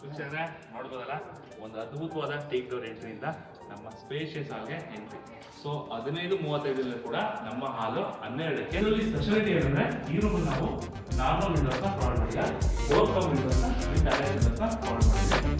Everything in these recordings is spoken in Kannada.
ವೀಕ್ಷಕರೇ ನೋಡ್ಬೋದಲ್ಲ, ಒಂದು ಅದ್ಭುತವಾದ ಟೇಕ್ ಡೋರ್ ಎಂಟ್ರಿಯಿಂದ ನಮ್ಮ ಸ್ಪೇಷಿಯಸ್ ಹಾಲ್ಗೆ ಎಂಟ್ರಿ. ಸೊ 15:35 ಕೂಡ ನಮ್ಮ ಹಾಲು 12ಕ್ಕೆ. ಇದರಲ್ಲಿ ಸ್ಪೆಷಾಲಿಟಿ ಏನಂದ್ರೆ ಈ ರೂಮ್ ನಾವು ನಾರ್ಮಲ್ ವಿಂಡೋಸ್ನ ಪ್ರೊವೈಡ್ ಮಾಡಿಲ್ಲ, ಓಪನ್ ವಿಂಡೋಸ್ನ ವಿತ್ ಅಟ್ಯಾಚ್ ವಿಂಡೋಸ್ನ ಪ್ರೊವೈಡ್ ಮಾಡಿದ್ದೀವಿ.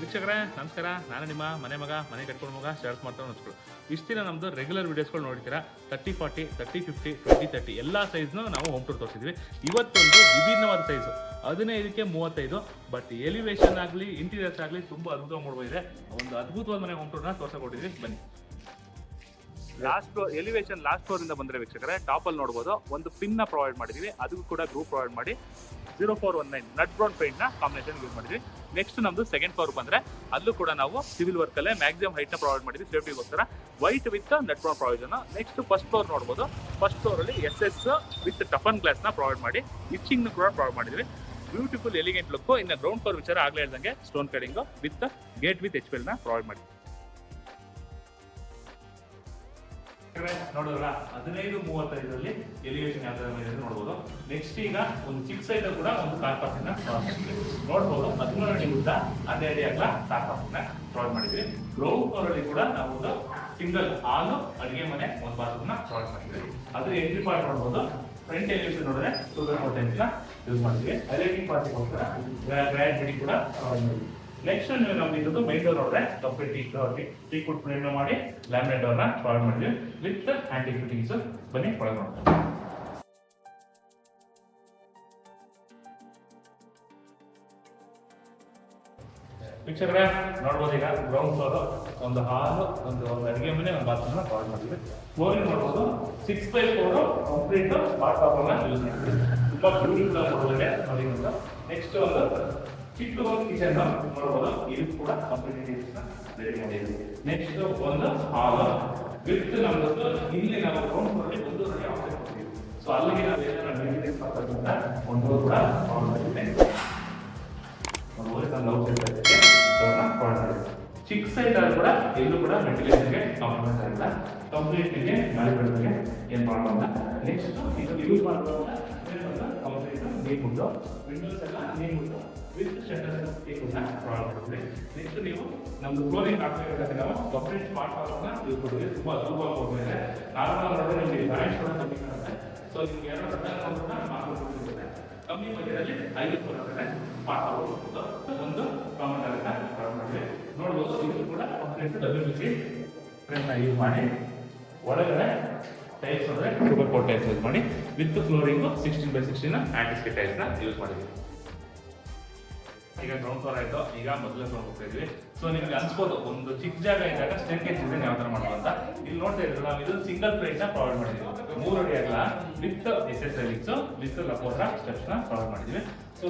ವೀಕ್ಷಕರೇ ನಮಸ್ಕಾರ, ನಾನು ನಿಮ್ಮ ಮನೆ ಮಗ, ಮನೆ ಕಟ್ಕೊಂಡು ಮಗ, ಶರ್ಟ್ ಮಾಡ್ಕೊಂಡು ಹಚ್ಕೊಳ್ಳು. ಇಷ್ಟು ದಿನ ನಮ್ಮದು ರೆಗ್ಯುಲರ್ ವೀಡಿಯೋಸ್ಗಳು ನೋಡ್ತೀರಾ. 30-40, 30-50, 20-30 ಎಲ್ಲ ಸೈಜ್ನು ನಾವು ಹೋಮ್ ಟೂರ್ ತೋರಿಸಿದ್ವಿ. ಇವತ್ತೊಂದು ವಿಭಿನ್ನವಾದ ಸೈಜು 15ಕ್ಕೆ 35. ಬಟ್ ಎಲಿವೇಶನ್ ಆಗಲಿ ಇಂಟೀರಿಯರ್ಸ್ ಆಗಲಿ ತುಂಬ ಅದ್ಭುತ ಮಾಡ್ಬೋದಿದೆ. ಒಂದು ಅದ್ಭುತವಾದ ಮನೆ ಹೋಮ್ ಟೂರ್ನ ತೋರಿಸ್ಕೊಟ್ಟಿದ್ವಿ, ಬನ್ನಿ. Last floor elevation last floor ಇಂದ ಬಂದರೆ ವೀಕ್ಷಕರೇ ಟಾಪಲ್ಲಿ ನೋಡ್ಬೋದು ಒಂದು ಪಿನ್ನ ಪ್ರೊವೈಡ್ ಮಾಡಿದ್ವಿ. ಅದಕ್ಕೂ ಕೂಡ ಗ್ರೂಪ್ ಪ್ರೊವೈಡ್ ಮಾಡಿ 0419 ನಟ್ ಬ್ರೌನ್ ಪೇಂಟ್ನ ಕಾಂಬಿನೇಷನ್ ಯೂಸ್ ಮಾಡಿದ್ವಿ. ನೆಕ್ಸ್ಟ್ ನಮ್ಮದು ಸೆಕೆಂಡ್ ಫ್ಲೋರ್ ಬಂದರೆ ಅಲ್ಲೂ ಕೂಡ ನಾವು ಸಿವಿಲ್ ವರ್ಕಲ್ಲೇ ಮ್ಯಾಕ್ಸಿಮಮ್ ಹೈಟ್ನ ಪ್ರೊವೈಡ್ ಮಾಡಿದ್ವಿ ಸೇಫ್ಟಿಗೋಸ್ಕರ, white with nut brown provision. Next first floor ನೋಡ್ಬೋದು. ಫಸ್ಟ್ ಫ್ಲೋರಲ್ಲಿ SS ವಿತ್ ಟಫನ್ ಗ್ಲಾಸ್ನ ಪ್ರೊವೈಡ್ ಮಾಡಿ ಇಚ್ಚಿಂಗ್ನ ಕೂಡ ಪ್ರೊವೈಡ್ ಮಾಡಿದ್ವಿ. Beautiful elegant look. ಇನ್ನು ಗ್ರೌಂಡ್ ಫ್ಲೋರ್ ವಿಚಾರ ಆಗಲೇ ಹೇಳ್ದಂಗೆ stone cladding with gate with HPLನ ಪ್ರೊವೈಡ್ ಮಾಡಿ. ನೋಡೋದಲ್ಲ 15:35 ಎಲಿವೇಶನ್ ಯಾವ ತರ ಇದೆ ನೋಡ್ಬೋದು. ನೆಕ್ಸ್ಟ್ ಈಗ ಒಂದು ಚಿಕ್ಕ ಸೈಡ್ ಕೂಡ ಒಂದು ಕಾರ್ ಪಾರ್ಕಿಂಗ್ ನೋಡ್ಬೋದು. 13 ಅಡಿ ಉದ್ದ 12 ಅಡಿ ಅಗಲ ಕಾರ್ ಪಾರ್ಕಿಂಗ್ ಪ್ರೊವೈಡ್ ಮಾಡಿದ್ವಿ. ಗ್ರೌಂಡ್ ಫ್ಲೋರ್ ಅಲ್ಲಿ ಕೂಡ ನಾವು ಒಂದು ಸಿಂಗಲ್ ಹಾಲು, ಅಡಿಗೆ ಮನೆ, ಒಂದು ಬಾತ್ರೂಮ್ ಪ್ರೊವೈಡ್ ಮಾಡಿದ್ವಿ. ಅದ್ರ ಎಂಟ್ರಿ ಪಾರ್ಟ್ ನೋಡ್ಬೋದು. ಫ್ರಂಟ್ ಎಲಿವೇಶನ್ ನೋಡಿದ್ರೆ ಟೂಬರ್ ಹೋಟೆಲ್ಸ್ ಯೂಸ್ ಮಾಡಿದ್ವಿ. ಹೈಲೈಟಿಂಗ್ ಪಾರ್ಟಿಗೋಸ್ಕರ ಗ್ರ್ಯಾಂಡ್ ಬಿಡಿ ಕೂಡ ಪ್ರೊವೈಡ್ ಮಾಡಿದ್ವಿ. ನೆಕ್ಸ್ಟ್ ನೀವು ನಮ್ಗೆ ಇದ್ದು ಮೈನ್ ಡೋರ್ ನೋಡಿದ್ರೆ ಟೀ ಕುಡ್ ಫ್ರೇಮ್ ಮಾಡಿ ಲ್ಯಾಮಿನೇಟ್ ಡೋರ್ನ ಪ್ರೊವೈಡ್ ಮಾಡಿದ್ವಿ ವಿತ್ ಹ್ಯಾಂಡಿ ಫಿಟ್ಟಿಂಗ್ಸ್. ಬನ್ನಿ ಪ್ರೊವೈಡ್ ಮಾಡ್ತೀವಿ. ವೀಕ್ಷಕರೇ ನೋಡ್ಬೋದು, ಈಗ ಗ್ರೌಂಡ್ ಫ್ಲೋರ್ ಒಂದು ಹಾಲು, ಒಂದು ಅಡುಗೆ ಮನೆ, ಒಂದು ಬಾತ್ರೂಮ್ನ ಪ್ರೊವೈಡ್ ಮಾಡಿದ್ವಿ. ಫ್ಲೋರಿಂಗ್ ನೋಡ್ಬೋದು 6x4 ಕಂಪ್ಲೀಟ್ ಸ್ಮಾರ್ಟ್ ಟಾಪನ್ನ ಯೂಸ್ ಮಾಡಿದ್ವಿ. ತುಂಬ ಬ್ಯೂಟಿಫುಲ್ ಆಗಿ ನೋಡೋದಿದೆ ಫ್ಲೋರಿಂಗ್. ನೆಕ್ಸ್ಟ್ ಒಂದು ಚಿಕ್ಕ ಒಂದು ಕಿಚನ್ ನೋಡ್ಬೋದು, ಇದು ಕೂಡ ಕಂಪ್ಲೀಟ್ ರೆಡಿ ಮಾಡಿದ್ವಿ. ನೆಕ್ಸ್ಟ್ ಒಂದು ಹಾಲ್ ವಿತ್ ನಮ್ಮದು ಇಲ್ಲಿ ನಾವು ಗ್ರೌಂಡ್ ಫ್ಲೋರಲ್ಲಿ ಒಂದು ರೆಡಿ ಆಪ್ಷನ್ ಕೊಡ್ತೀವಿ. ಸೊ ಅಲ್ಲಿಗೆ ನಾವು ಏನಾದ್ರು ಒಂದು ಕೂಡ ಚಿಕ್ಕ ಸೈಡ್ ಆದ್ರೂ ಕೂಡ ಎಲ್ಲೂ ಕೂಡ ವೆಂಟಿಲೇಷನ್ಗೆ ಕಾಂಪ್ರಮೈಸ್ ಆಗಿಲ್ಲ. ಕಂಪ್ಲೀಟ್ಗೆ ಮಳೆ ಬೆಳೆದಾಗೆ ಏನು ಮಾಡೋಲ್ಲ. ನೆಕ್ಸ್ಟ್ ಇದು ಯೂಸ್ ಮಾಡುವಾಗ ಕಂಪ್ಲೀಟ್ ನೀರು ಮುಟ್ಟು ವಿಂಡೋಸ್ ಎಲ್ಲ ನೀರು ಮುಟ್ಟು ವಿತ್ ಶಟರ್ ಕೂಡ ಪ್ರೊವೈಡ್ ಮಾಡ್ತೀವಿ. ನೆಕ್ಸ್ಟ್ ನೀವು ನಮ್ದು ಫ್ಲೋರಿಂಗ್ ಹಾಕಬೇಕಾದ್ರೆ ನಾವು ಕಂಪ್ಲೀಟ್ ಸ್ಮಾರ್ಟ್ ಟಾಪನ್ನ ಯೂಸ್ ಮಾಡ್ತೀವಿ. ತುಂಬ ಅದ್ಭುತವಾಗಿ ಹೋಗ್ತದೆ. ನಾರ್ಮಲ್ ನೋಡಿದ್ರೆ ನಿಮಗೆ ಜಾಯಿಂಟ್ಸ್ ಕೂಡ ಕಮ್ಮಿ ಕಾಣುತ್ತೆ. ಸೊ ನಿಮ್ಗೆ ಎರಡು ಕೂಡ ಮಾಡ್ಕೊಡ್ತಿರುತ್ತೆ. ಕಮ್ಮಿ ಬಜೆಟಲ್ಲಿ 50 ಬರುತ್ತೆ. ಒಂದು ಕಾಮನ್ ಪ್ರೊವೈಡ್ ಮಾಡಿದ್ವಿ. ನೋಡ್ಬೋದು, ಇದು ಕೂಡ ಕಂಪ್ಲೀಟ್ WPC ಫ್ರೇಮ್ನ ಯೂಸ್ ಮಾಡಿ ಒಳಗಡೆ ಟೈಲ್ಸ್ ಅಂದರೆ ಸೂಪರ್ ಕೋಟ್ ಟೈಲ್ಸ್ ಯೂಸ್ ಮಾಡಿ ವಿತ್ ಫ್ಲೋರಿಂಗು 16x16 ಆಂಟಿಸ್ಕೆ ಟೈಲ್ಸ್ನ ಯೂಸ್ ಮಾಡಿದ್ವಿ. ಈಗ ಗ್ರೌಂಡ್ ಫ್ಲೋರ್ ಆಯಿತು, ಈಗ ಮೊದಲನೇ ಫ್ಲೋರ್ ಹೋಗ್ತಾ ಇದ್ವಿ. ಸೊ ನಿಮಗೆ ಅನ್ಸ್ಬೋದು ಒಂದು ಚಿಕ್ಕ ಜಾಗ ಇದ್ದಾಗ ಸ್ಟೇರ್ಕೇಸ್ ಡಿಸೈನ್ ಯಾವ ಥರ ಮಾಡೋದು ಅಂತ. ಇಲ್ಲಿ ನೋಡ್ತಾ ಇದ್ರು ನಾವು ಇದು ಸಿಂಗಲ್ ಪ್ಲೇಟ್ನ ಪ್ರೊವೈಡ್ ಮಾಡಿದ್ವಿ. 3 ಅಡಿ ಅಗಲ ವಿತ್ SS ರೈಲಿಂಗ್ಸು ವಿತ್ ಲಪೋರಾ ಸ್ಟೆಪ್ಸ್ನ ಪ್ರೊವೈಡ್ ಮಾಡಿದ್ವಿ. ಸೊ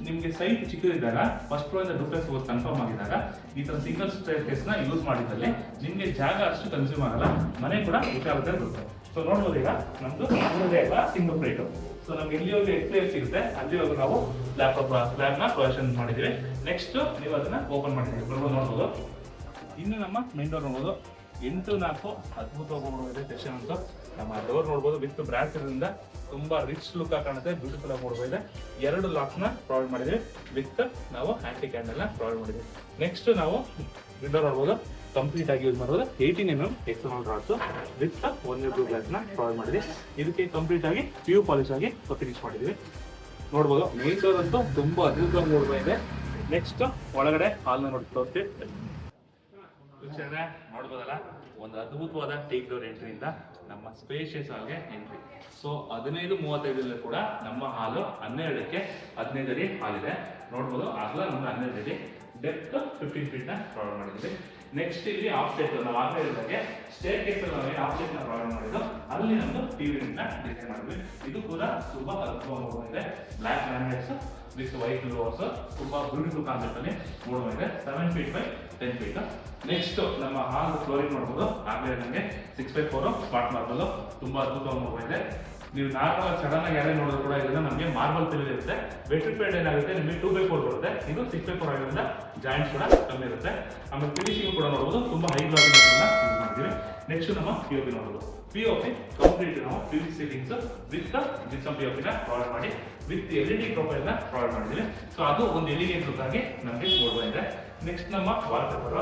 ನಿಮಗೆ ಸೈಟ್ ಚಿಕ್ಕದಿದ್ದಾಗ ಫಸ್ಟ್ ಫ್ಲೋರಿಂದ ಡೂಪ್ಲೆಕ್ಸ್ ಹೋಗಿ ಕನ್ಫರ್ಮ್ ಆಗಿದ್ದಾಗ ಈ ಥರ ಸಿಂಗಲ್ ಸ್ಟೇರ್ಕೇಸ್ನ ಯೂಸ್ ಮಾಡಿದ್ದಲ್ಲಿ ನಿಮಗೆ ಜಾಗ ಅಷ್ಟು ಕನ್ಸ್ಯೂಮ್ ಆಗಲ್ಲ, ಮನೆ ಕೂಡ ವಿಶಾಲತೆ ಬರುತ್ತೆ. ಸೊ ನೋಡ್ಬೋದು, ಈಗ ನಮ್ಮದು 3 ಅಡಿ ಅಗಲ ಸಿಂಗಲ್ ಪ್ಲೇಟು. ಸೊ ನಮ್ಗೆ ಎಲ್ಲಿವರೆಗೂ ಎಕ್ಸ್ಪ್ಲೇನ್ ಸಿಗುತ್ತೆ ಅಲ್ಲಿವರೆಗೂ ನಾವು ಸ್ಲ್ಯಾಬ್ನ ಪ್ರೊವಿಷನ್ ಮಾಡಿದ್ದೀವಿ. ನೆಕ್ಸ್ಟ್ ನೀವು ಅದನ್ನ ಓಪನ್ ಮಾಡಿದ್ದೀವಿ, ನೋಡ್ಬೋದು. ಇನ್ನು ನಮ್ಮ ಮೇನ್ ಡೋರ್ ನೋಡ್ಬೋದು 8-4 ಅದ್ಭುತವಾಗಿದೆ ಸೆಕ್ಷನ್ ಅಂತ. ನಮ್ಮ ಡೋರ್ ನೋಡ್ಬೋದು ವಿತ್ ಬ್ರಾಸ್ ಇರೋದ್ರಿಂದ ತುಂಬಾ ರಿಚ್ ಲುಕ್ ಆಗಿ ಕಾಣುತ್ತೆ, ಬ್ಯೂಟಿಫುಲ್ ಆಗಿ ನೋಡ್ಬೋದು. 2 ಲಾಕ್ನ ಪ್ರೊವೈಡ್ ಮಾಡಿದ್ವಿ ವಿತ್ ನಾವು ಆಂಟಿ ಕ್ಯಾಂಡಲ್ನ ಪ್ರೊವೈಡ್ ಮಾಡಿದ್ವಿ. ನೆಕ್ಸ್ಟ್ ನಾವು ವಿಂಡೋ ನೋಡ್ಬೋದು, ಕಂಪ್ಲೀಟ್ ಆಗಿ ಯೂಸ್ ಮಾಡೋದು 18mm ಎಕ್ಸ್ಟರ್ನಲ್ ರಾಡ್ಸ್ ವಿತ್ 1 ಗ್ಲಾಸ್ನ ಪ್ರೊವೈಡ್ ಮಾಡಿದ್ವಿ. ಇದಕ್ಕೆ ಕಂಪ್ಲೀಟ್ ಆಗಿ ಪ್ಯೂ ಪಾಲಿಶ್ ಆಗಿ ಫಿನಿಶ್ ಮಾಡಿದ್ವಿ. ನೋಡ್ಬೋದು, ಮೇನ್ ಡೋರ್ ಅಂತೂ ತುಂಬಾ ಅದ್ಭುತವಾಗಿ ನೋಡ್ತಾ ಇದೆ. ನೆಕ್ಸ್ಟ್ ಒಳಗಡೆ ಹಾಲ್ನ ನೋಡ್ತೀವಿ. ನೋಡ್ಬೋದಲ್ಲ, ಒಂದು ಅದ್ಭುತವಾದ ಟೇಕ್ ಡೋರ್ ಎಂಟ್ರಿಯಿಂದ ನಮ್ಮ ಸ್ಪೇಷಿಯಸ್ ಆಗಿ ಎಂಟ್ರಿ. ಸೊ 15:35 ಕೂಡ ನಮ್ಮ ಹಾಲು 12ಕ್ಕೆ 15 ಅಡಿ ಹಾಲಿದೆ. ನೋಡ್ಬೋದು ಅಗಲ ನಮ್ದು 12 ಅಡಿ, ಡೆಪ್ತ್ 15 ಫೀಟ್ ನ ಪ್ರೊವೈಡ್ ಮಾಡಿದ್ವಿ. ನೆಕ್ಸ್ಟ್ ಇಲ್ಲಿ ಆಫ್ ಸ್ಟೇಟ್ ನಾವು ಆಗಲೇ ಹೇಳಿದಾಗೆ ಸ್ಟೇರ್ ಕೇಸ್ ಅಲ್ಲಿ ಆಫ್ ಸ್ಟೇಟ್ ನ ಪ್ರೊವೈಡ್ ಮಾಡಿದ್ದು, ಅಲ್ಲಿ ನಮ್ದು ಟಿವಿ ನ ಡಿಸೈನ್ ಮಾಡಿದ್ವಿ. ಇದು ಕೂಡ ತುಂಬಾ ಅದ್ಭುತವಾಗಿದೆ. Black granites with white doors, ತುಂಬಾ ಬ್ಯೂಟಿಫುಲ್ ಕಾನ್ಸೆಪ್ಟ್ ಅಲ್ಲಿ ಮೂಡವಾಗಿದೆ. 7 ಫೀಟ್ ಬೈ 10 ಫೀಟ್. ನೆಕ್ಸ್ಟ್ ನಮ್ಮ ಹಾಲ್ ಫ್ಲೋರಿಂಗ್ ನೋಡ್ಬೋದು, ಆಗಲೇ ನನಗೆ 6x4 ಸ್ಮಾರ್ಟ್ ಮಾರ್ಬಲ್ ತುಂಬಾ ಅದ್ಭುತವಾಗಿದೆ. ನೀವು ನಾರ್ಮಲ್ ಸಡನ್ ಆಗಿ ಯಾರೇ ನೋಡಿದ್ರು ಕೂಡ ಇದನ್ನ ನಮಗೆ ಮಾರ್ಬಲ್ ಫಿಲ್ ಇರುತ್ತೆ. ವೆಟ್ರಿಫೈಡ್ ಏನಾಗುತ್ತೆ ನಿಮಗೆ 2x4 ಬರುತ್ತೆ, ಇದು 6x4 ಆಗಿರೋದ್ರಿಂದ ಜಾಯಿಂಟ್ಸ್ ಕೂಡ ಕಮ್ಮಿ ಇರುತ್ತೆ. ಆಮೇಲೆ ಫಿನಿಶಿಂಗ್ ಕೂಡ ನೋಡ್ಬೋದು, ತುಂಬಾ ಹೈ ಕ್ಲಾಸ್ ಯೂಸ್ ಮಾಡಿದ್ದೀವಿ. ನೆಕ್ಸ್ಟ್ ನಮ್ಮ POP ನೋಡ್ಬೋದು. POP ಕಂಪ್ಲೀಟ್ ನಾವು PVC ceilings with gypsum POP ನ ಪ್ರೊವೈಡ್ ಮಾಡಿ ವಿತ್ LED ಪ್ರೊಫೈಲ್ ನ ಪ್ರೊವೈಡ್ ಮಾಡಿದ್ದೀವಿ. ಸೊ ಅದು ಒಂದು ಎಲಿಗೇಟ್ ಲುಕ್ ಆಗಿ ನಮಗೆ ಮೂಡಬಂದಿದೆ. ನೆಕ್ಸ್ಟ್ ನಮ್ಮ ವಾಲ್ ಪೇಪರ್,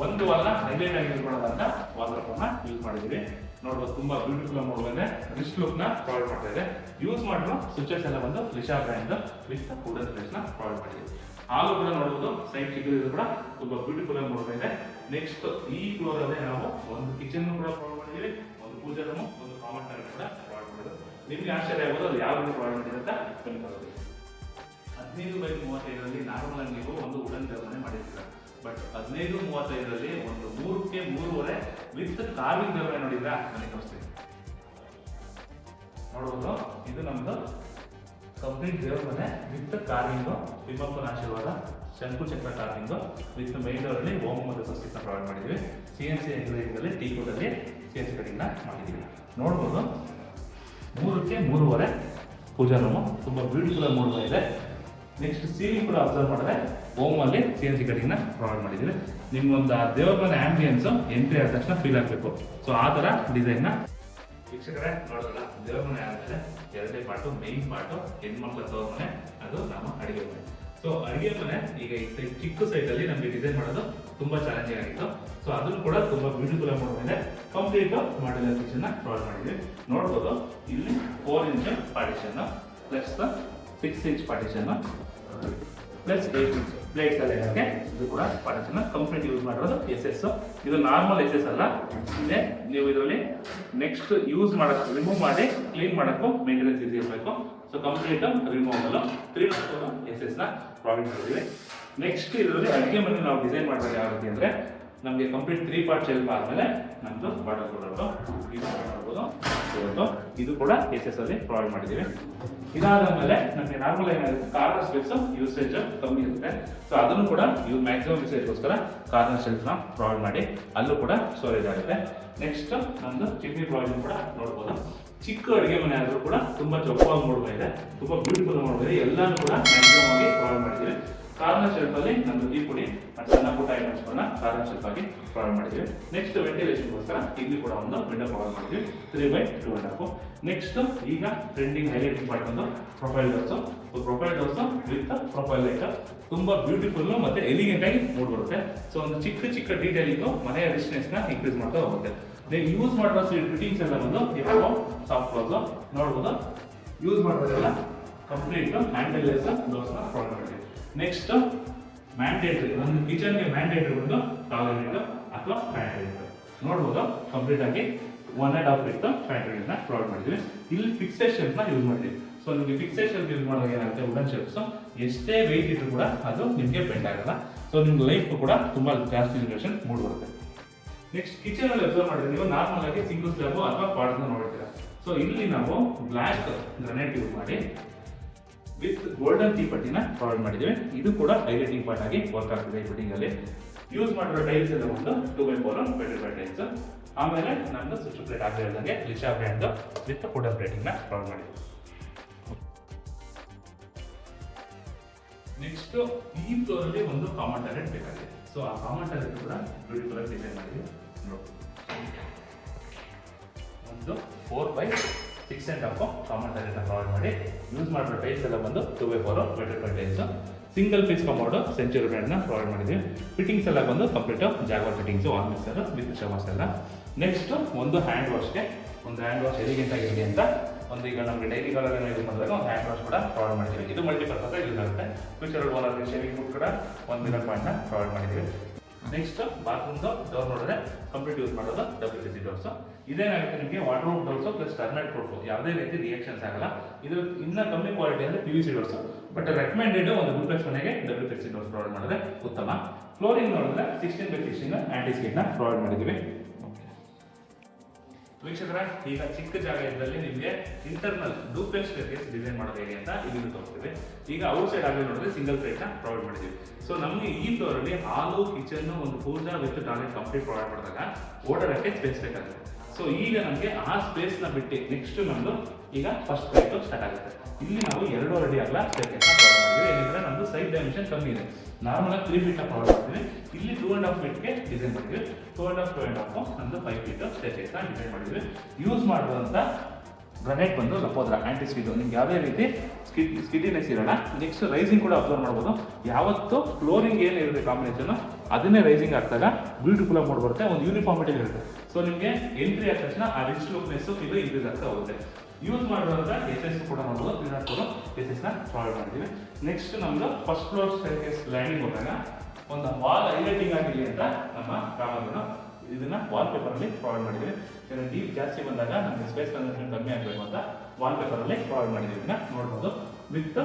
ಒಂದು ವಾಲ್ ಹೈಲೈಟ್ ಆಗಿ ಯೂಸ್ ಮಾಡೋದಂತ ವಾಲ್ ಪೇಪರ್ ನ ಯೂಸ್ ಮಾಡಿದ್ದೀವಿ. ನೋಡ್ಬೋದು ತುಂಬಾ ಬ್ಯೂಟಿಫುಲ್ ನೋಡ್ಬಂದ್ರೆ ರಿಸ್ಟ್ ಲುಕ್ ನ ಪ್ರೊವೈಡ್ ಮಾಡ್ತಾ ಇದೆ. ಯೂಸ್ ಮಾಡಿರೋ ಸ್ವಿಚಸ್ ಎಲ್ಲ ಬಂದು ಲಿಶಾ ಬ್ರ್ಯಾಂಡ್ ವಿತ್ ವುಡನ್ ಸ್ಪೇಸ್ ನ ಪ್ರೊವೈಡ್ ಮಾಡಿದ್ದೀವಿ. ಹಾಲು ಕೂಡ ನೋಡ್ಬೋದು, ಸೈಡ್ ಚಿಕ್ಕದು ಕೂಡ ತುಂಬಾ ಬ್ಯೂಟಿಫುಲ್ ಆಗಿ ನೋಡ್ತಾ ಇದೆ. ನೆಕ್ಸ್ಟ್ ಈ ಫ್ಲೋರ್ ಅಲ್ಲಿ ನಾವು ಒಂದು ಕಿಚನ್ ಕೂಡ ಪ್ರೊವೈಡ್ ಮಾಡಿದ್ದೀವಿ, ಒಂದು ಪೂಜಾ ರೂಮ್, ಒಂದು ಕಾಮನ್ ಟಾಯ್ಲೆಟ್ ಕೂಡ ಪ್ರೊವೈಡ್ ಮಾಡಿದ್ರು. ನಿಮ್ಗೆ ಆಶ್ಚರ್ಯ ಆಗೋದು ಅದು ಯಾವ ರೀತಿ ಪ್ರೊವೈಡ್ ಮಾಡಿದೆ ಅಂತ ಕಲಿಬಹುದು. 15x35 ನಾರ್ಮಲ್ ಆಗಿ ನೀವು ಒಂದು ವುಡನ್ ದೇವರನ್ನೇ ಮಾಡಿರ್ತೀರ. ಬಟ್ 15:35 ಒಂದು 3ಕ್ಕೆ 3.5 ವಿತ್ ಕಾರ್ವಿಂಗ್ ದೇವರ ನೋಡಿದ್ರ ನನಗೆ ತೋರಿಸ್ತೀನಿ. ನೋಡ್ಬೋದು ಇದು ನಮ್ದು ಕಂಪ್ಲೀಟ್ ದೇವರ ಮನೆ ವಿತ್ ಕಾರ್ವಿಂಗು, ತಿಮ್ಮಪ್ಪನ ಆಶೀರ್ವಾದ, ಶಂಕು ಚಕ್ರ ಕಾರ್ವಿಂಗು ವಿತ್ ಮೈನ್ ಡೋರ್ ಅಲ್ಲಿ ಓಂ ಮತ್ತು ಸ್ವಸ್ತಿಕ್ ನ ಪ್ರೊವೈಡ್ ಮಾಡಿದ್ವಿ. CNC ಎಂಜಿನಿಯರಿಂಗ್ ಅಲ್ಲಿ ಟೀ ಕೋಟ್ ಅಲ್ಲಿ CNC ಕಟಿಂಗ್ ನ ಮಾಡಿದ್ದೀವಿ. ನೋಡ್ಬೋದು 3ಕ್ಕೆ 3.5 ಪೂಜಾ ರೂಮು ತುಂಬಾ ಬ್ಯೂಟಿಫುಲ್ ಆಗಿ ಮೂಡ್ತಾ ಇದೆ. ನೆಕ್ಸ್ಟ್ ಸೀಲಿಂಗ್ ಕೂಡ ಅಬ್ಸರ್ವ್ ಮಾಡಿದ್ರೆ ಓಮ್ ಅಲ್ಲಿ CNC ಕಟಿಂಗ್ ನ ಪ್ರೊವೈಡ್ ಮಾಡಿದ್ದೀವಿ. ನಿಮ್ಗೊಂದು ದೇವರ ಮನೆ ಆಂಬಿಯನ್ಸ್ ಎಂಟ್ರಿ ಆದ ತಕ್ಷಣ ಫೀಲ್ ಆಗಬೇಕು. ಸೊ ಆ ತರ ಡಿಸೈನ್ ನ ವೀಕ್ಷಕರೇ ನೋಡೋಲ್ಲ. ದೇವರ ಮನೆ ಆದ್ಮೇಲೆ 2ನೇ ಪಾರ್ಟು, ಮೇನ್ ಪಾರ್ಟು ಹೆಣ್ಮಕ್ಳ ತವರ ಮನೆ, ಅದು ನಮ್ಮ ಅಡಿಗೆ ಮನೆ. ಸೊ ಅಡಿಗೆ ಮನೆ ಈಗ ಚಿಕ್ಕ ಸೈಟ್ ಅಲ್ಲಿ ನಮಗೆ ಡಿಸೈನ್ ಮಾಡೋದು ತುಂಬಾ ಚಾಲೆಂಜಿಂಗ್ ಆಗಿತ್ತು. ಸೊ ಅದನ್ನು ಕೂಡ ತುಂಬಾ ಬ್ಯೂಟಿಫುಲ್ ಆಗಿ ಮಾಡಿದೆ. ಕಂಪ್ಲೀಟ್ ಮಾಡ್ಯುಲರ್ ಕಿಚನ್ ನ ಪ್ರೊವೈಡ್ ಮಾಡಿದ್ವಿ. ನೋಡ್ಬೋದು ಇಲ್ಲಿ 4 inch partition plus 6 inch partition plus 8 inch plates ಎಲ್ಲ ಇರೋಕ್ಕೆ ಇದು ಕೂಡ ಪಾರ್ಟಿಷನ್ ಕಂಪ್ಲೀಟ್ ಯೂಸ್ ಮಾಡಿರೋದು SS. ಇದು ನಾರ್ಮಲ್ SS ಅಲ್ಲ, ಇದೆ ನೀವು ಇದರಲ್ಲಿ ನೆಕ್ಸ್ಟ್ ಯೂಸ್ ಮಾಡೋಕ್ಕೆ ರಿಮೂವ್ ಮಾಡಿ ಕ್ಲೀನ್ ಮಾಡೋಕ್ಕೂ ಮೇಂಟೆನೆನ್ಸ್ ಈಸಿ ಇರಬೇಕು. ಸೊ ಕಂಪ್ಲೀಟ್ ರಿಮೂವಲ್ 3 SS ನ ಪ್ರೊವೈಡ್ ಮಾಡಿದ್ದೀವಿ. ನೆಕ್ಸ್ಟ್ ಇದರಲ್ಲಿ ಅಡುಗೆ ಮನೆ ನಾವು ಡಿಸೈನ್ ಮಾಡೋದು ಯಾವ ರೀತಿ ಅಂದರೆ, ನಮಗೆ ಕಂಪ್ಲೀಟ್ 3 ಪಾರ್ಟ್ ಶೆಲ್ಫ್ ಆದಮೇಲೆ ನಮ್ಮದು ಬಾಟಲ್ ಕೊಡೋದು ಇದು ಮಾಡ್ಬೋದು. ಇದು ಕೂಡ SS ಅಲ್ಲಿ ಪ್ರೊವೈಡ್ ಮಾಡಿದ್ದೀವಿ. ಇದಾದ್ಮೇಲೆ ನಮಗೆ ನಾರ್ಮಲ್ ಏನಾಗುತ್ತೆ ಕಾರ್ನರ್ ಸ್ಪೇಸ್ ಯೂಸೇಜ್ ಕಮ್ಮಿ ಇರುತ್ತೆ. ಸೊ ಅದನ್ನು ಕೂಡ ಮ್ಯಾಕ್ಸಿಮಮ್ ಯೂಸೇಜ್ಗೋಸ್ಕರ ಕಾರ್ನರ್ ಶೆಲ್ಫ್ ನ ಪ್ರೊವೈಡ್ ಮಾಡಿ ಅಲ್ಲೂ ಕೂಡ ಸ್ಟೋರೇಜ್ ಆಗುತ್ತೆ. ನೆಕ್ಸ್ಟ್ ನಮ್ದು ಚಿಮ್ನಿ ಪ್ರೊವಿಷನ್ ಕೂಡ ನೋಡ್ಬೋದು. ಚಿಕ್ಕ ಅಡುಗೆ ಮನೆ ಆದರೂ ಕೂಡ ತುಂಬಾ ಚೊಕ್ಕವಾಗಿ ನೋಡ್ತಾ ಇದೆ, ತುಂಬಾ ಬ್ಯೂಟಿಫುಲ್ ನೋಡ್ಬೋದು. ಎಲ್ಲಾನು ಕೂಡ ಮ್ಯಾಕ್ಸಿಮಮ್ ಆಗಿ ಪ್ರೊವೈಡ್ ಮಾಡಿದ್ದೀವಿ. ಕಾರ್ನರ್ ಶೆಲ್ಫ್ ಅಲ್ಲಿ ನಮ್ದು ಟೀ ಪುಡಿ ಮತ್ತು ಸಣ್ಣ ಪುಟ್ಟ ಐಟಮ್ಸ್ಗಳನ್ನ ಕಾರ್ನರ್ ಶೆಲ್ಫ್ ಆಗಿ ಪ್ರೊವೈಡ್ ಮಾಡಿದ್ದೀವಿ. ನೆಕ್ಸ್ಟ್ ವೆಂಟಿಲೇಷನ್ಗೋಸ್ಕರ ಇಲ್ಲಿ ಕೂಡ ಒಂದು ವಿಂಡೋ ಪ್ರೊವೈಡ್ ಮಾಡಿದ್ವಿ 3/2.5. ನೆಕ್ಸ್ಟ್ ಈಗ ಟ್ರೆಂಡಿಂಗ್ ಹೈಲೈಟಿಂಗ್ ಪಾರ್ಟ್ ಒಂದು profile doors. Profile doors with profile light ತುಂಬಾ ಬ್ಯೂಟಿಫುಲ್ ಮತ್ತೆ ಎಲಿಗೆಂಟ್ ಆಗಿ ಮೂಡ್ಬರುತ್ತೆ. ಸೊ ಒಂದು ಚಿಕ್ಕ ಚಿಕ್ಕ ಡೀಟೇಲಿಂಗ್ ಮನೆಯ ರಿಚ್ನೆಸ್ ನ ಇನ್ಕ್ರೀಸ್ ಮಾಡ್ತಾ ಹೋಗುತ್ತೆ. ನೀವು ಯೂಸ್ ಮಾಡಿರೋ ಫಿಟ್ಟಿಂಗ್ಸ್ ಎಲ್ಲ ಬಂದು ಯಾವ ಸಾಫ್ಟ್ ಕ್ಲೋಸ್ ನೋಡ್ಬೋದು. ಯೂಸ್ ಮಾಡೋದೆಲ್ಲ ಕಂಪ್ಲೀಟ್ ಹ್ಯಾಂಡಲ್ಲೆಸ್ ಡೋರ್ಸ್ ನ ಪ್ರೊವೈಡ್ ಮಾಡಿದ್ದೀವಿ. ನೆಕ್ಸ್ಟ್ ಮ್ಯಾಂಡೇಟರಿ ಒಂದು ಕಿಚನ್ಗೆ ಮ್ಯಾಂಡೇಟರಿ ಬಂದು ಟಾಯ್ಲೆಟ್ ಅಥವಾ ಪ್ಯಾಂಟ್ರಿ ನೋಡ್ಬೋದು. ಕಂಪ್ಲೀಟ್ ಆಗಿ 1.5 ಫೀಟ್ ಪ್ಯಾಂಟ್ರಿ ನ ಪ್ರೊವೈಡ್ ಮಾಡಿದ್ವಿ. ಇಲ್ಲಿ ಫಿಕ್ಸೆಡ್ ಶೆಲ್ಫ್ ನ ಯೂಸ್ ಮಾಡಿದ್ವಿ. ಸೊ ನಿಮಗೆ ಫಿಕ್ಸೆಡ್ ಶೆಲ್ಫ್ ಯೂಸ್ ಮಾಡುವಾಗ ಏನಾಗುತ್ತೆ, ವುಡನ್ ಶೆಲ್ಫ್ಸ್ ಎಷ್ಟೇ ವೆಯ್ಟ್ ಇದ್ರೂ ಕೂಡ ಅದು ನಿಮಗೆ ಬೆಂಡ್ ಆಗಲ್ಲ. ಸೊ ನಿಮ್ಗೆ ಲೈಫ್ ಕೂಡ ತುಂಬಾ ಜಾಸ್ತಿ ಡ್ಯೂರೇಷನ್ ಮೂಡ್ ಬರುತ್ತೆ. ನೆಕ್ಸ್ಟ್ ಕಿಚನ್ ಅಲ್ಲಿ ಅಬ್ಸರ್ವ್ ಮಾಡಿದ್ರೆ ನೀವು ನಾರ್ಮಲ್ ಆಗಿ ಸಿಂಗಲ್ ಸ್ಲ್ಯಾಬ್ ಅಥವಾ ಪಾರ್ಟ್ಸ್ ನೋಡ್ತೀರಾ. ಸೊ ಇಲ್ಲಿ ನಾವು ಬ್ಲಾಕ್ ಗ್ರಾನೈಟ್ ಯೂಸ್ ಮಾಡಿ ವಿತ್ ಗೋಲ್ಡನ್ ಟೀ ಪಟ್ಟಿನ ಪ್ರೊವೈಡ್ ಮಾಡಿದ್ದೀವಿ. ಇದು ಕೂಡ ಹೈಲೈಟಿಂಗ್ ಪಾರ್ಟ್ ಆಗಿ ವರ್ಕ್ ಆಗ್ತಿದೆ ಈ ಫಿಟ್ಟಿಂಗ್ ಅಲ್ಲಿ. ಯೂಸ್ ಮಾಡಿರೋ ಟೈಲ್ಸ್ ಎಲ್ಲ ಒಂದು 2x4 ವೆಟ್ರಿಫೈಡ್ ಟೈಲ್ಸ್. ಆಮೇಲೆ ನಮ್ದು ಸ್ವಿಚ್ ಪ್ಲೇಟ್ ಆಗದೆ ಇದ್ದಂಗೆ Lisha brand with wooden plating ನ ಪ್ರೊವೈಡ್ ಮಾಡಿದ್ದೀವಿ. ನೆಕ್ಸ್ಟ್ ಈ ಫ್ಲೋರ್ ಅಲ್ಲಿ ಒಂದು ಕಾಮನ್ ಟಾಯ್ಲೆಟ್ ಬೇಕಾಗಿದೆ. ಸೊ ಆ ಕಾಮನ್ ಟಾಯ್ಲೆಟ್ ಕೂಡ ಬ್ಯೂಟಿಫುಲ್ ಆಗಿ ಡಿಸೈನ್ ಮಾಡಿದ್ದೀವಿ. ಒಂದು 4/6.5 ಕಾಮನ್ ಟಾಯ್ಲೆಟ್ ಪ್ರೊವೈಡ್ ಮಾಡಿ ಯೂಸ್ ಮಾಡಿರೋ ಟೈಲ್ಸ್ ಎಲ್ಲ ಬಂದು 2x4 vitrified tiles. Single piece commode Century brand ನ ಪ್ರೊವೈಡ್ ಮಾಡಿದ್ದೀವಿ. ಫಿಟ್ಟಿಂಗ್ಸ್ ಎಲ್ಲ ಬಂದು complete Jaguar fittings, wall mixer with showers ಎಲ್ಲ. ನೆಕ್ಸ್ಟ್ ಒಂದು ಹ್ಯಾಂಡ್ ವಾಶ್ಗೆ ಒಂದು ಹ್ಯಾಂಡ್ ವಾಶ್ ಎಲಿಗೆಂಟ್ ಆಗಿರಲಿ ಅಂತ ಒಂದು ಈಗ ನಮಗೆ ಡೈಲಿ ಕಲರ್ ಯೂಸ್ ಮಾಡಿದಾಗ ಒಂದು ಹ್ಯಾಂಡ್ ವಾಶ್ ಕೂಡ ಪ್ರೊವೈಡ್ ಮಾಡಿದ್ದೀವಿ. ಇದು ಮಲ್ಟಿಪರ್ಪಸ್ ಯೂಸ್ ಆಗುತ್ತೆ. ಫ್ಯೂಚರ್ ಓನರ್ ಶೇವಿಂಗ್ ಕೂಡ ಒಂದು ಮಿರರ್ ಪಾಯಿಂಟ್ ನ ಪ್ರೊವೈಡ್ ಮಾಡಿದ್ದೀವಿ. ನೆಕ್ಸ್ಟ್ ಬಾತ್ರೂಮ್ದು ಡೋರ್ ನೋಡಿದ್ರೆ ಕಂಪ್ಲೀಟ್ ಯೂಸ್ ಮಾಡೋದು WPC ಡೋರ್ಸ್. ಇದೇನಾಗುತ್ತೆ ನಿಮಗೆ ವಾಟರ್ ಡೋರ್ಸ್ ಪ್ಲಸ್ ಟರ್ನೈಟ್ ಪ್ರೂಫ್, ಯಾವುದೇ ರೀತಿ ರಿಯಾಕ್ಷನ್ಸ್ ಆಗಲ್ಲ. ಇದು ಇನ್ನ ಕಮ್ಮಿ ಕ್ವಾಲಿಟಿ ಅಂದ್ರೆ PVC ಡೋರ್ಸ್, ಬಟ್ ರೆಕಮೆಂಡೆಡ್ ಒಂದು ಡೂಪ್ಲೆಕ್ಸ್ ಮನೆಗೆ WPC ಡೋರ್ಸ್ ಪ್ರೊವೈಡ್ ಮಾಡಿದ್ರೆ ಉತ್ತಮ. ಫ್ಲೋರಿಂಗ್ ನೋಡಿದ್ರೆ 16x16 ಆಂಟಿ ಸ್ಕಿಡ್ ನ ಪ್ರೊವೈಡ್ ಮಾಡಿದ್ದೀವಿ. ವೀಕ್ಷಕರ, ಈಗ ಚಿಕ್ಕ ಜಾಗ ಇದ್ದಲ್ಲಿ ನಿಮಗೆ ಇಂಟರ್ನಲ್ ಡೂಪ್ಲೆಕ್ಸ್ ಸ್ಟೇರ್ಕೇಸ್ ಡಿಸೈನ್ ಮಾಡೋದು ಹೇಗೆ ಅಂತ ಇಲ್ಲಿ ತೋರಿಸ್ತೀವಿ. ಈಗ ಔಟ್ ಸೈಡ್ ಆಗಿ ನೋಡಿದ್ರೆ ಸಿಂಗಲ್ ಪ್ಲೇಟ್ ನ ಪ್ರೊವೈಡ್ ಮಾಡಿದ್ದೀವಿ. ಸೊ ನಮಗೆ ಈ ಫ್ಲೋರ್ ಅಲ್ಲಿ ಹಾಲು, ಕಿಚನ್, ಒಂದು ಪೂಜಾ ವಿತ್ ಟಾಯ್ಲೆಟ್ ಕಂಪ್ಲೀಟ್ ಪ್ರೊವೈಡ್ ಮಾಡಿದಾಗ ಓಡಾಡಕ್ಕೆ ಸ್ಪೇಸ್ ಬೇಕಾಗುತ್ತೆ. ಸೊ ಈಗ ನಮಗೆ ಆ ಸ್ಪೇಸ್ ನ ಬಿಟ್ಟು ನೆಕ್ಸ್ಟ್ ನಮ್ದು ಈಗ ಫಸ್ಟ್ ಫ್ಲೈಟ್ ಸ್ಟಾರ್ಟ್ ಆಗುತ್ತೆ. ಇಲ್ಲಿ ನಾವು 2 ಅಡಿ ಆಗಲ ಸ್ಟೇರ್ಕೇಸ್ ನ ಪ್ರೊವೈಡ್ ಮಾಡಿದ್ದೀವಿ. ಯಾಕಂದ್ರೆ ನಮ್ದು ಸೈಡ್ ಡೈಮೆನ್ಷನ್ ಕಮ್ಮಿ ಇದೆ. ನಾರ್ಮಲ್ ಆಗಿ 3 ಫೀಟ್ ನ ಪ್ರೊವೈಡ್ ಮಾಡ್ತೀವಿ. ಇಲ್ಲಿ 2.5 ಫೀಟ್ ಗೆ ಡಿಸೈನ್ ಮಾಡಿದ್ವಿ. 2.5 ನಮ್ದು 5 ಫೀಟ್ ಸ್ಟೇರ್ಕೇಸ್ ನ ಡಿಸೈನ್ ಮಾಡಿದ್ವಿ. ಯೂಸ್ ಮಾಡುವಂತ ಗ್ರಾನೈಟ್ ಬಂದು ಲಪೋದ್ರ ಆಂಟಿ ಸ್ಕಿಡ್, ನಿಮ್ಗೆ ಯಾವುದೇ ರೀತಿ ಸ್ಕಿಡ್ಡಿನೆಸ್ ಇರೋಣ. ನೆಕ್ಸ್ಟ್ ರೈಸಿಂಗ್ ಕೂಡ ಅಬ್ಸರ್ವ್ ಮಾಡ್ಬೋದು. ಯಾವತ್ತು ಫ್ಲೋರಿಂಗ್ ಏನಿರುತ್ತೆ ಕಾಂಬಿನೇಷನ್ ಅದನ್ನೇ ರೈಸಿಂಗ್ ಆಗ್ತಾಗ ಬ್ಯೂಟಿಫುಲ್ ಆಗಿ ಬರುತ್ತೆ, ಒಂದು ಯೂನಿಫಾರ್ಮಿಟಿ ಇರುತ್ತೆ. ಸೊ ನಿಮಗೆ ಎಂಟ್ರಿ ಆದ ತಕ್ಷಣ ಆ ರಿಚ್ ಲುಕ್ನೆಸ್ ಇದು ಇನ್ಕ್ರೀಸ್ ಆಗ್ತಾ ಹೋಗುತ್ತೆ. ಯೂಸ್ ಮಾಡುವಂತ SS ಕೂಡ ನೋಡ್ಬೋದು, 304 SS ನ ಪ್ರೊವೈಡ್ ಮಾಡಿದ್ದೀವಿ. ನೆಕ್ಸ್ಟ್ ನಮ್ದು ಫಸ್ಟ್ ಫ್ಲೋರ್ ಸ್ಟೇರ್ಕೇಸ್ ಲ್ಯಾಂಡಿಂಗ್ ಹೋದಾಗ ಒಂದು ವಾಲ್ ಹೈಲೈಟಿಂಗ್ ಆಗಿರಲಿ ಅಂತ ನಮ್ಮ ಕಾಮನ್ನು ಇದನ್ನ ವಾಲ್ ಪೇಪರ್ ಅಲ್ಲಿ ಪ್ರೊವೈಡ್ ಮಾಡಿದ್ದೀವಿ. ಡೀಪ್ ಜಾಸ್ತಿ ಬಂದಾಗ ನಮಗೆ ಸ್ಪೇಸ್ ಕನ್ಸಂಪ್ಷನ್ ಕಮ್ಮಿ ಆಗಬೇಕು ಅಂತ ವಾಲ್ ಪೇಪರ್ ಅಲ್ಲಿ ಪ್ರೊವೈಡ್ ಮಾಡಿದ್ದೀವಿ. ಇದನ್ನ ನೋಡ್ಬೋದು. ವಿತ್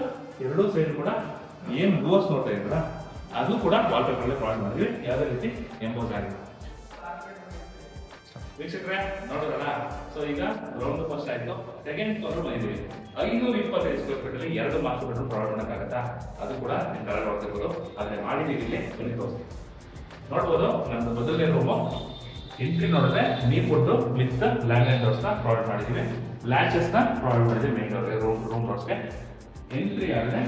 2 ಸೈಡ್ ಕೂಡ ಏನು ಡೋರ್ಸ್ ನೋಡ್ತಾ ಇದ್ರ ಅದು ಕೂಡ ವಾಲ್ ಪೇಪರ್ ಅಲ್ಲಿ ಪ್ರೊವೈಡ್ ಮಾಡಿದ್ವಿ. ಯಾವುದೇ ರೀತಿ ಎಂಬೋಸ್ ಆಗಿದೆ. ವೀಕ್ಷಕರೇ ನೋಡೋದಲ್ಲ, ಸೊ ಈಗ ಗ್ರೌಂಡ್ ಫಸ್ಟ್ ಆಯ್ತು. ಸೆಕೆಂಡ್ ಫ್ಲೋರ್ ಬಂದಿದ್ದೀವಿ. 525 ಸ್ಕ್ವೇರ್ ಫೀಟ್ ಅಲ್ಲಿ 2 ಮಾಸ್ಟರ್ ಬೆಡ್ರೂಮ್ ಪ್ರೊವೈಡ್ ಮಾಡೋಕ್ಕಾಗತ್ತಾ? ಅದು ಕೂಡ ನೀವು ಕಲರ್ ನೋಡ್ತಿರ್ಬೋದು. ಆದರೆ ಮಾಡಿದ್ದೀವಿ ಇಲ್ಲಿ ನೋಡ್ಬೋದು. ನಮ್ದು ಮೊದಲನೇ ರೂಮು ಎಂಟ್ರಿ ನೋಡಿದ್ರೆ ನೀರು ಕೊಟ್ಟು ವಿತ್ ಲ್ಯಾಂಡ್ ಡೋರ್ಸ್ ನ ಪ್ರೊವೈಡ್ ಮಾಡಿದ್ದೀವಿ. ಲ್ಯಾಚಸ್ ನ ಪ್ರೊವೈಡ್ ಮಾಡಿದ್ದೀವಿ ಮೇನ್ ಡೋರ್ಗೆ, ರೂಮ್ ಡೋರ್ಸ್ಗೆ. ಎಂಟ್ರಿ ಆದರೆ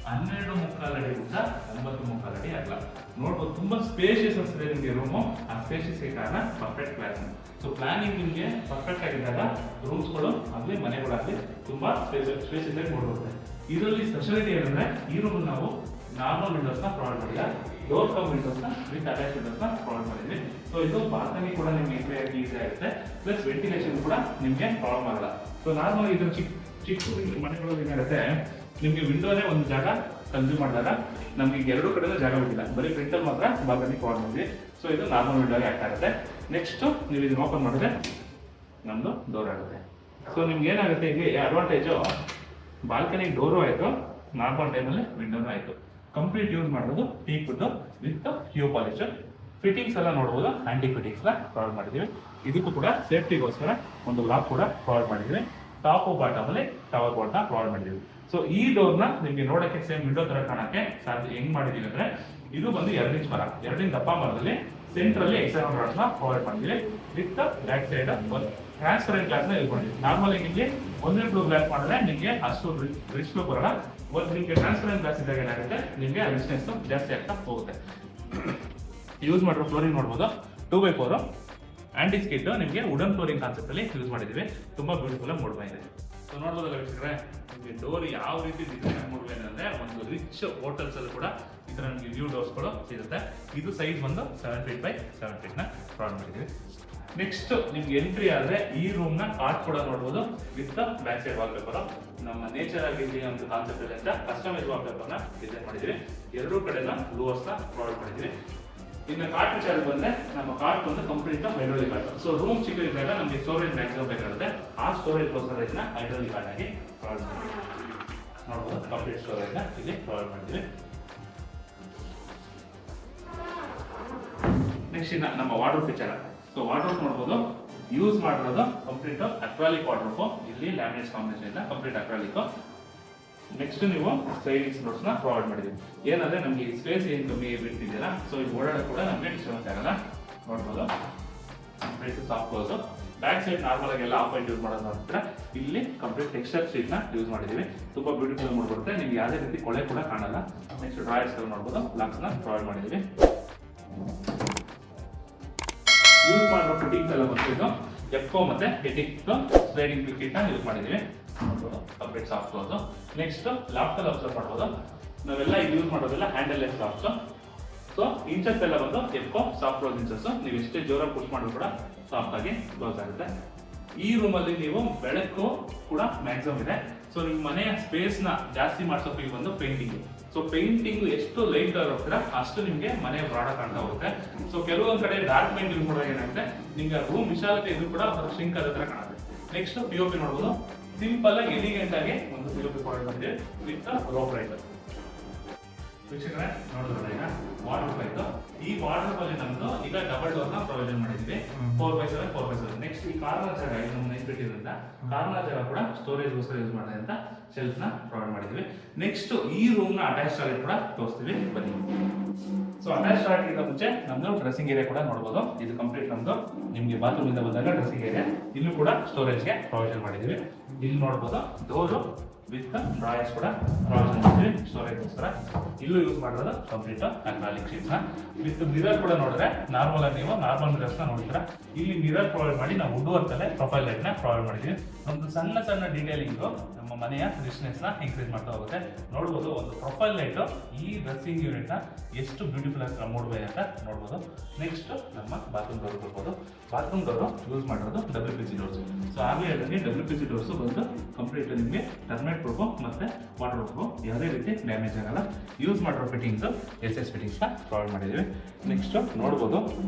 12.25 ಅಡಿ ಉದ್ದ, 9.25 ಅಡಿ ಅಗಲ. ನೋಡ್ಬೋದು ತುಂಬಾ ಸ್ಪೇಷಿಯಸ್ ಇದೆ ನಿಮಗೆ ರೂಮು. ಆ ಸ್ಪೇಷಿಯಸ್ ಕಾರಣ ಪರ್ಫೆಕ್ಟ್ ಪ್ಲಾನ್. ಸೊ ಪ್ಲಾನಿಂಗ್ ನಿಮಗೆ ಪರ್ಫೆಕ್ಟ್ ಆಗಿದ್ದಾಗ ರೂಮ್ಸ್ಗಳು ಆಗಲಿ ಮನೆಗಳಾಗಲಿ ತುಂಬಾ ಸ್ಪೇಷಿಯಸ್ ಆಗಿ ನೋಡ್ಬೋದು. ಇದರಲ್ಲಿ ಸ್ಪೆಷಾಲಿಟಿ ಏನಂದ್ರೆ ಈ ರೂಮ್ ನಾವು ನಾರ್ಮಲ್ ವಿಂಡೋಸ್ ನ ಪ್ರೊವೈಡ್ ಮಾಡಿಲ್ಲ, ಡೋರ್ ಕಮ್ ವಿಂಡೋಸ್ ನ ವಿತ್ ಅಟ್ಯಾಚ್ ವಿಂಡೋಸ್ ನ ಪ್ರೊವೈಡ್ ಮಾಡಿದ್ವಿ. ಸೊ ಇದು ಬಾಲ್ಕನಿ ಕೂಡ ನಿಮ್ಗೆ ಈಸಿ ಆಗುತ್ತೆ, ಪ್ಲಸ್ ವೆಂಟಿಲೇಷನ್ ಕೂಡ ನಿಮ್ಗೆ ಪ್ರಾಬ್ಲಮ್ ಆಗಲ್ಲ. ಸೊ ನಾರ್ಮಲ್ ಇದು ಚಿಕ್ಕ ಮನೆಗಳಲ್ಲಿ ಏನಾಗುತ್ತೆ, ನಿಮ್ಗೆ ವಿಂಡೋನೇ ಒಂದು ಜಾಗ ಕನ್ಸ್ಯೂಮ್ ಮಾಡಿದಾಗ ನಮ್ಗೆ 2 ಕಡೆ ಜಾಗ ಬಿಟ್ಟಿಲ್ಲ, ಬರೀ ಫ್ರಂಟಲ್ಲಿ ಮಾತ್ರ ಬಾಲ್ಕನಿ ಪ್ರೊವೈಡ್ ಮಾಡಿದ್ವಿ. ಸೊ ಇದು ನಾರ್ಮಲ್ ವಿಂಡೋಗೆ ಆಕ್ಟ್ ಆಗುತ್ತೆ. ನೆಕ್ಸ್ಟ್ ನೀವು ಇದನ್ನ ಓಪನ್ ಮಾಡಿದ್ರೆ ನಮ್ದು ಡೋರ್ ಆಗುತ್ತೆ. ಸೊ ನಿಮ್ಗೆ ಏನಾಗುತ್ತೆ, ಇಲ್ಲಿ ಅಡ್ವಾಂಟೇಜು ಬಾಲ್ಕನಿ ಡೋರು ಆಯಿತು, ನಾರ್ಮಲ್ ಟೈಮಲ್ಲಿ ವಿಂಡೋನು ಆಯಿತು. ಕಂಪ್ಲೀಟ್ ಯೂಸ್ ಮಾಡೋದು teak wood with Q polish. Fittings ಎಲ್ಲ ನೋಡ್ಬೋದು, ಆಂಟಿ ಫಿಟ್ಟಿಂಗ್ಸ್ ಪ್ರೊವೈಡ್ ಮಾಡಿದ್ದೀವಿ. ಇದಕ್ಕೂ ಕೂಡ ಸೇಫ್ಟಿಗೋಸ್ಕರ ಒಂದು ಲಾಕ್ ಕೂಡ ಪ್ರೊವೈಡ್ ಮಾಡಿದ್ದೀವಿ. ಟಾಪ್ ಬಾಟಮ್ ಅಲ್ಲಿ ಟವರ್ ಬೋರ್ಡ್ ನ ಪ್ರೊವೈಡ್ ಮಾಡಿದ್ದೀವಿ. ಸೊ ಈ ಡೋರ್ ನ ನಿಮಗೆ ನೋಡಕ್ಕೆ ಸೇಮ್ ವಿಂಡೋ ತರ ಕಾಣಕ್ಕೆ ಸಾಧ್ಯ. ಹೆಂಗ್ ಮಾಡಿದೀವಿ ಅಂದ್ರೆ ಇದು ಬಂದು 2 ಇಂಚ್ ಮರ, 2 ಇಂಚ್ ದಪ್ಪ ಮರದಲ್ಲಿ ಸೆಂಟ್ರಲ್ಲಿ ಎಕ್ಸ್ಟರ್ನಲ್ ರಾಡ್ಸ್ ನ ಪ್ರೊವೈಡ್ ಮಾಡಿದ್ದೀವಿ. ವಿತ್ ಬ್ಯಾಕ್ ಸೈಡ್ ಒಂದು ಟ್ರಾನ್ಸ್ಪರೆಂಟ್ ಗ್ಲಾಸ್ ನ ಯೂಸ್ ಮಾಡಿದ್ವಿ. ನಾರ್ಮಲ್ ನಿಮಗೆ ಒಂದೇ ಬ್ಲೂ ಗ್ಲಾಸ್ ಮಾಡಿದ್ರೆ ನಿಮಗೆ ಅಷ್ಟು ರಿಚ್ ಲುಕ್ ಬರಲ್ಲ. ಒಂದು ನಿಮಗೆ ಟ್ರಾನ್ಸ್ಪರೆಂಟ್ ಗ್ಲಾಸ್ ಇದ್ದಾಗ ಏನಾಗುತ್ತೆ, ನಿಮಗೆ ರಿಚ್ನೆಸ್ ಜಾಸ್ತಿ ಆಗ್ತಾ ಹೋಗುತ್ತೆ. ಯೂಸ್ ಮಾಡಿರೋ ಫ್ಲೋರಿಂಗ್ ನೋಡ್ಬೋದು, 2x4 ಆಂಟಿ ಸ್ಕಿಡ್ ನಿಮಗೆ ವುಡನ್ ಫ್ಲೋರಿಂಗ್ ಕಾನ್ಸೆಪ್ಟ್ ಅಲ್ಲಿ ಯೂಸ್ ಮಾಡಿದ್ದೀವಿ. ತುಂಬಾ ಬ್ಯೂಟಿಫುಲ್ ಆಗಿ ಮೂಡ್ತಾ ಇದೆ. ಸೊ ನೋಡ್ಬೋದಲ್ಲ ವೀಕ್ಷಕರೇ, ನಿಮಗೆ ಡೋರ್ ಯಾವ ರೀತಿ ಡಿಸೈನ್ ಮಾಡ್ಬೇಕು ಅಂದ್ರೆ ಒಂದು ರಿಚ್ ಹೋಟೆಲ್ಸ್ ಅಲ್ಲಿ ಕೂಡ ಈ ತರ ನಿಮಗೆ ವ್ಯೂ ಡೋರ್ಸ್ಗಳು ಸಿಗುತ್ತೆ. ಇದು ಸೈಜ್ ಬಂದು 7 ಫೀಟ್ ಬೈ 7 ಫೀಟ್ ನ ಪ್ರೊವೈಡ್ ಮಾಡಿದ್ದೀವಿ. ನೆಕ್ಸ್ಟ್ ನಿಮ್ಗೆ ಎಂಟ್ರಿ ಆದ್ರೆ ಈ ರೂಮ್ ನ ಕಾರ್ಟ್ ಕೂಡ ನೋಡ್ಬೋದು with back side wall paper. ನಮ್ಮ ನೇಚರ್ ಆಗಿರಲಿ ಒಂದು ಕಾನ್ಸೆಪ್ಟ್ ಇದೆ ಅಂತ ಕಸ್ಟಮೈಸ್ ವಾಲ್ ಪೇಪರ್ ನ ಡಿಸೈನ್ ಮಾಡಿದ್ದೀವಿ. 2 ಕಡೆನ ಲೂವರ್ಸ್ ನ ಪ್ರೊವೈಡ್ ಮಾಡಿದ್ದೀವಿ. ಇನ್ನು ಕಾರ್ಟ್ ವಿಚಾರ ಬಂದ್ರೆ ನಮ್ಮ ಕಾರ್ಟ್ ಒಂದು complete hydraulic cart. So room ಚಿಕ್ಕ ಇದ್ದಾಗ ನಮಗೆ ಸ್ಟೋರೇಜ್ ಮ್ಯಾಕ್ಸಿಮಮ್ ಬೇಕಾಗುತ್ತೆ. ಆ ಸ್ಟೋರೇಜ್ ಗೋಸ್ಕರ ನ ಹೈಡ್ರೋಲಿಕ್ ಕಾರ್ಟ್ ಆಗಿ ಪ್ರೊವೈಡ್ ಮಾಡಿದ್ದೀವಿ. ನೋಡ್ಬೋದು ಕಂಪ್ಲೀಟ್ ಸ್ಟೋರೇಜ್ ನ ಇಲ್ಲಿ ಪ್ರೊವೈಡ್ ಮಾಡಿದ್ದೀವಿ. ನೆಕ್ಸ್ಟ್ ಇನ್ನ ನಮ್ಮ ವಾರ್ಡ್ರೋಬ್ ವಿಚಾರ. ಸೊ ವಾರ್ಡ್ರೋಬ್ ನೋಡ್ಬೋದು, ಯೂಸ್ ಮಾಡಿರೋದು ಕಂಪ್ಲೀಟ್ ಅಕ್ರಾಲಿಕ್ ವಾರ್ಡ್ರೋಬ್. ಇಲ್ಲಿ ಲ್ಯಾಮಿನೇಟ್ಸ್ ಕಾಂಬಿನೇಷನ್ ಇಂದ ಕಂಪ್ಲೀಟ್ ಅಕ್ರಾಲಿಕ್. ನೆಕ್ಸ್ಟ್ ನೀವು ಸೈಡಿಂಗ್ಸ್ ಡೋರ್ಸ್ ನ ಪ್ರೊವೈಡ್ ಮಾಡಿದ್ದೀವಿ. ಏನಂದ್ರೆ ನಮಗೆ ಸ್ಪೇಸ್ ಏನು ಕಮ್ಮಿ ಬಿಟ್ಟಿದೆಯಲ್ಲ, ಸೊ ಇದು ಓಡಾಡೋಕೆ ಕೂಡ ನಮಗೆ ಡಿಸ್ಟರ್ಬೆನ್ಸ್ ಆಗಲ್ಲ. ನೋಡ್ಬೋದು complete soft close. Back side normal ಆಗಿ ಎಲ್ಲ ಆಫ್ ವೈಟ್ ಯೂಸ್ ಮಾಡೋದು ನೋಡ್ತಾರೆ. ಇಲ್ಲಿ ಕಂಪ್ಲೀಟ್ ಟೆಕ್ಸ್ಚರ್ ಶೀಟ್ ನ ಯೂಸ್ ಮಾಡಿದ್ದೀವಿ. ತುಂಬಾ ಬ್ಯೂಟಿಫುಲ್ ಮಾಡ್ಬಿಡುತ್ತೆ, ನಿಮ್ಗೆ ಯಾವುದೇ ರೀತಿ ಕೊಳೆ ಕೂಡ ಕಾಣಲ್ಲ. ನೆಕ್ಸ್ಟ್ ಡ್ರಾಯರ್ಸ್ ನೋಡ್ಬೋದು, ಲಾಕ್ಸ್ ನ ಪ್ರೊವೈಡ್ ಮಾಡಿದ್ದೀವಿ. ಯೂಸ್ ಮಾಡೋ ಫಿಟ್ಟಿಂಗ್ಸ್ ಎಲ್ಲ ಬಂದಿದ್ದು ಎಫ್ಕೋ ಮತ್ತೆ ಎಟಿಕ್ ಸ್ಲೈಡಿಂಗ್ ಕಿಟ್ ನ ಯೂಸ್ ಮಾಡಿದ್ದೀವಿ. Complete soft close. Next loft ಅಲ್ಲಿ ಅಬ್ಸರ್ವ್ ಮಾಡ್ಬೋದು, ನಾವೆಲ್ಲ ಯೂಸ್ ಮಾಡೋದೆಲ್ಲ handle less loft. So inches ಎಲ್ಲ ಬಂದು ಎಫ್ಕೋ ಸಾಫ್ಟ್ ಕ್ಲೋಸ್ ಇಂಚಸ್. ನೀವು ಎಷ್ಟೇ ಜೋರಾಗಿ ಪುಷ್ ಮಾಡಿದ್ರು ಕೂಡ ಸಾಫ್ಟ್ ಆಗಿ ಕ್ಲೋಸ್ ಆಗುತ್ತೆ. ಈ ರೂಮ್ ಅಲ್ಲಿ ನೀವು ಬೆಳಕು ಕೂಡ ಮ್ಯಾಕ್ಸಿಮಮ್ ಇದೆ. ಸೊ ನಿಮ್ಮ ಮನೆಯ ಸ್ಪೇಸ್ ನ ಜಾಸ್ತಿ ಮಾಡಿಸೋಕೆ ಬಂದು ಪೇಂಟಿಂಗ್ ಸೊ ಪೇಂಟಿಂಗ್ ಎಷ್ಟು ಲೈಟ್ ಹೋಗ್ತೀರಾ ಅಷ್ಟು ನಿಮಗೆ ಮನೆ ಪ್ರಾಡಕ್ಟ್ ಕಾಣ್ತಾ ಹೋಗುತ್ತೆ. ಸೊ ಕೆಲವೊಂದ್ ಕಡೆ ಡಾರ್ಕ್ ಪೇಂಟ್ ಯೂಸ್ ಮಾಡಿದಾಗ ಏನಾಗುತ್ತೆ ನಿಮ್ಗೆ ರೂಮ್ ವಿಶಾಲತೆ ಇದ್ರೂ ಕೂಡ ಶಿಂಕ್ ಆದ ತರ ಕಾಣುತ್ತೆ. ನೆಕ್ಸ್ಟ್ POP ನೋಡ್ಬೋದು, ಸಿಂಪಲ್ ಆಗಿ ಎಲಿಗೆಂಟ್ ಆಗಿ ಒಂದು POP ಪ್ರಾಡಕ್ಟ್ ಬಂದಿದೆ ವಿತ್ ರೋಪ್ ರೈಟರ್. ವೀಕ್ಷಕರೇ ನೋಡಿದ್ರಲ್ಲ, ಈಗ ವಾಟರ್ ಪೈಪ್, ಈ ವಾಟರ್ ಪೈಪ್ ನಮ್ದು ಈಗ ಡಬಲ್ ಡೋರ್ ನ ಪ್ರೊವಿಷನ್ ಮಾಡಿದ್ವಿ 4x7 4x7. ನೆಕ್ಸ್ಟ್ ಈ ಕಾರ್ನರ್ ಜಾಗ ಇದು ನಮ್ಮ ನೆನ್ಪಿಟ್ಟಿರೋದ್ರಿಂದ ಕಾರ್ನರ್ ಜಾಗ ಕೂಡ ಸ್ಟೋರೇಜ್ ಗೋಸ್ಕರ ಯೂಸ್ ಮಾಡಿದೆ ಅಂತ ಶೆಲ್ಫ್ ನ ಪ್ರೊವೈಡ್ ಮಾಡಿದ್ವಿ. ನೆಕ್ಸ್ಟ್ ಈ ರೂಮ್ ನ ಅಟ್ಯಾಚ್ ಟಾಯ್ಲೆಟ್ ಕೂಡ ತೋರಿಸ್ತೀವಿ ಬನ್ನಿ. ಸೊ ಅಟ್ಯಾಚ್ ಟಾಯ್ಲೆಟ್ ಗಿಂತ ಮುಂಚೆ ನಮ್ದು ಡ್ರೆಸ್ಸಿಂಗ್ ಏರಿಯಾ ಕೂಡ ನೋಡಬಹುದು. ಇದು ಕಂಪ್ಲೀಟ್ ನಮ್ದು ನಿಮ್ಗೆ ಬಾತ್ರೂಮ್ ಇಂದ ಬಂದಾಗ ಡ್ರೆಸ್ಸಿಂಗ್ ಏರಿಯಾ, ಇಲ್ಲೂ ಕೂಡ ಸ್ಟೋರೇಜ್ ಗೆ ಪ್ರೊವಿಷನ್ ಮಾಡಿದ್ವಿ. ಇಲ್ಲಿ ನೋಡಬಹುದು ಡೋರು ವಿತ್ ಡ್ರಾಯರ್ಸ್ ಕೂಡ ಪ್ರೊವಿಷನ್ ಮಾಡಿದ್ವಿ ಸ್ಟೋರೇಜ್ ಗೋಸ್ಕರ. ಇಲ್ಲೂ ಯೂಸ್ ಮಾಡಿರೋದು ಕಂಪ್ಲೀಟ್ ಅಕ್ರಾಲಿಕ್ ಶೀಟ್ಸ್ ನ ವಿತ್ ಮಿರರ್ ಕೂಡ ನೋಡಿದ್ರೆ ನಾರ್ಮಲ್ ಆಗಿ ನೀವು ನಾರ್ಮಲ್ ಮಿರರ್ಸ್ ನ ನೋಡಿದ್ರೆ ಇಲ್ಲಿ ಮಿರರ್ ಪ್ರೊವೈಡ್ ಮಾಡಿ ನಾವು ವುಡ್ ವರ್ಕ್ ಅಲ್ಲೇ ಪ್ರೊಫೈಲ್ ಲೈಟ್ ನ ಪ್ರೊವೈಡ್ ಮಾಡಿದ್ವಿ. ಒಂದು ಸಣ್ಣ ಸಣ್ಣ ಡೀಟೇಲಿಂಗ್ ನಮ್ಮ ಮನೆಯ ರಿಚ್ನೆಸ್ ನ ಇನ್ಕ್ರೀಸ್ ಮಾಡ್ತಾ ಹೋಗುತ್ತೆ. ನೋಡ್ಬೋದು ಒಂದು ಪ್ರೊಫೈಲ್ ಲೈಟ್ ಈ ಡ್ರೆಸ್ಸಿಂಗ್ ಯೂನಿಟ್ ನ ಎಷ್ಟು ಬ್ಯೂಟಿಫುಲ್ ಆಗಿ ಮೂಡಬೇಕು ಅಂತ ನೋಡ್ಬೋದು. ನೆಕ್ಸ್ಟ್ ನಮ್ಮ ಬಾತ್ರೂಮ್ ಡೋರ್ ಬರ್ಬೋದು. ಬಾತ್ರೂಮ್ ಡೋರ್ ಯೂಸ್ ಮಾಡಿರೋದು WPC ಡೋರ್ಸ್. ಸೊ ಆಗಲೇ ಹೇಳಿದ್ರೆ WPC ಡೋರ್ಸ್ ಬಂದು ಕಂಪ್ಲೀಟ್ ನಿಮಗೆ ಟರ್ಮೇಟ್ ಪ್ರೂಫ್ ಮತ್ತೆ ವಾಟರ್ ಪ್ರೂಫ್, ಯಾವುದೇ ರೀತಿ ಡ್ಯಾಮೇಜ್ ಆಗಲ್ಲ. ಯೂಸ್ ಮಾಡಿರೋ ಫಿಟ್ಟಿಂಗ್ಸ್ SS ಫಿಟ್ಟಿಂಗ್ಸ್ ನ ಪ್ರೊವೈಡ್ ಮಾಡಿದ್ದೀವಿ. ನೆಕ್ಸ್ಟ್ ನೋಡ್ಬೋದು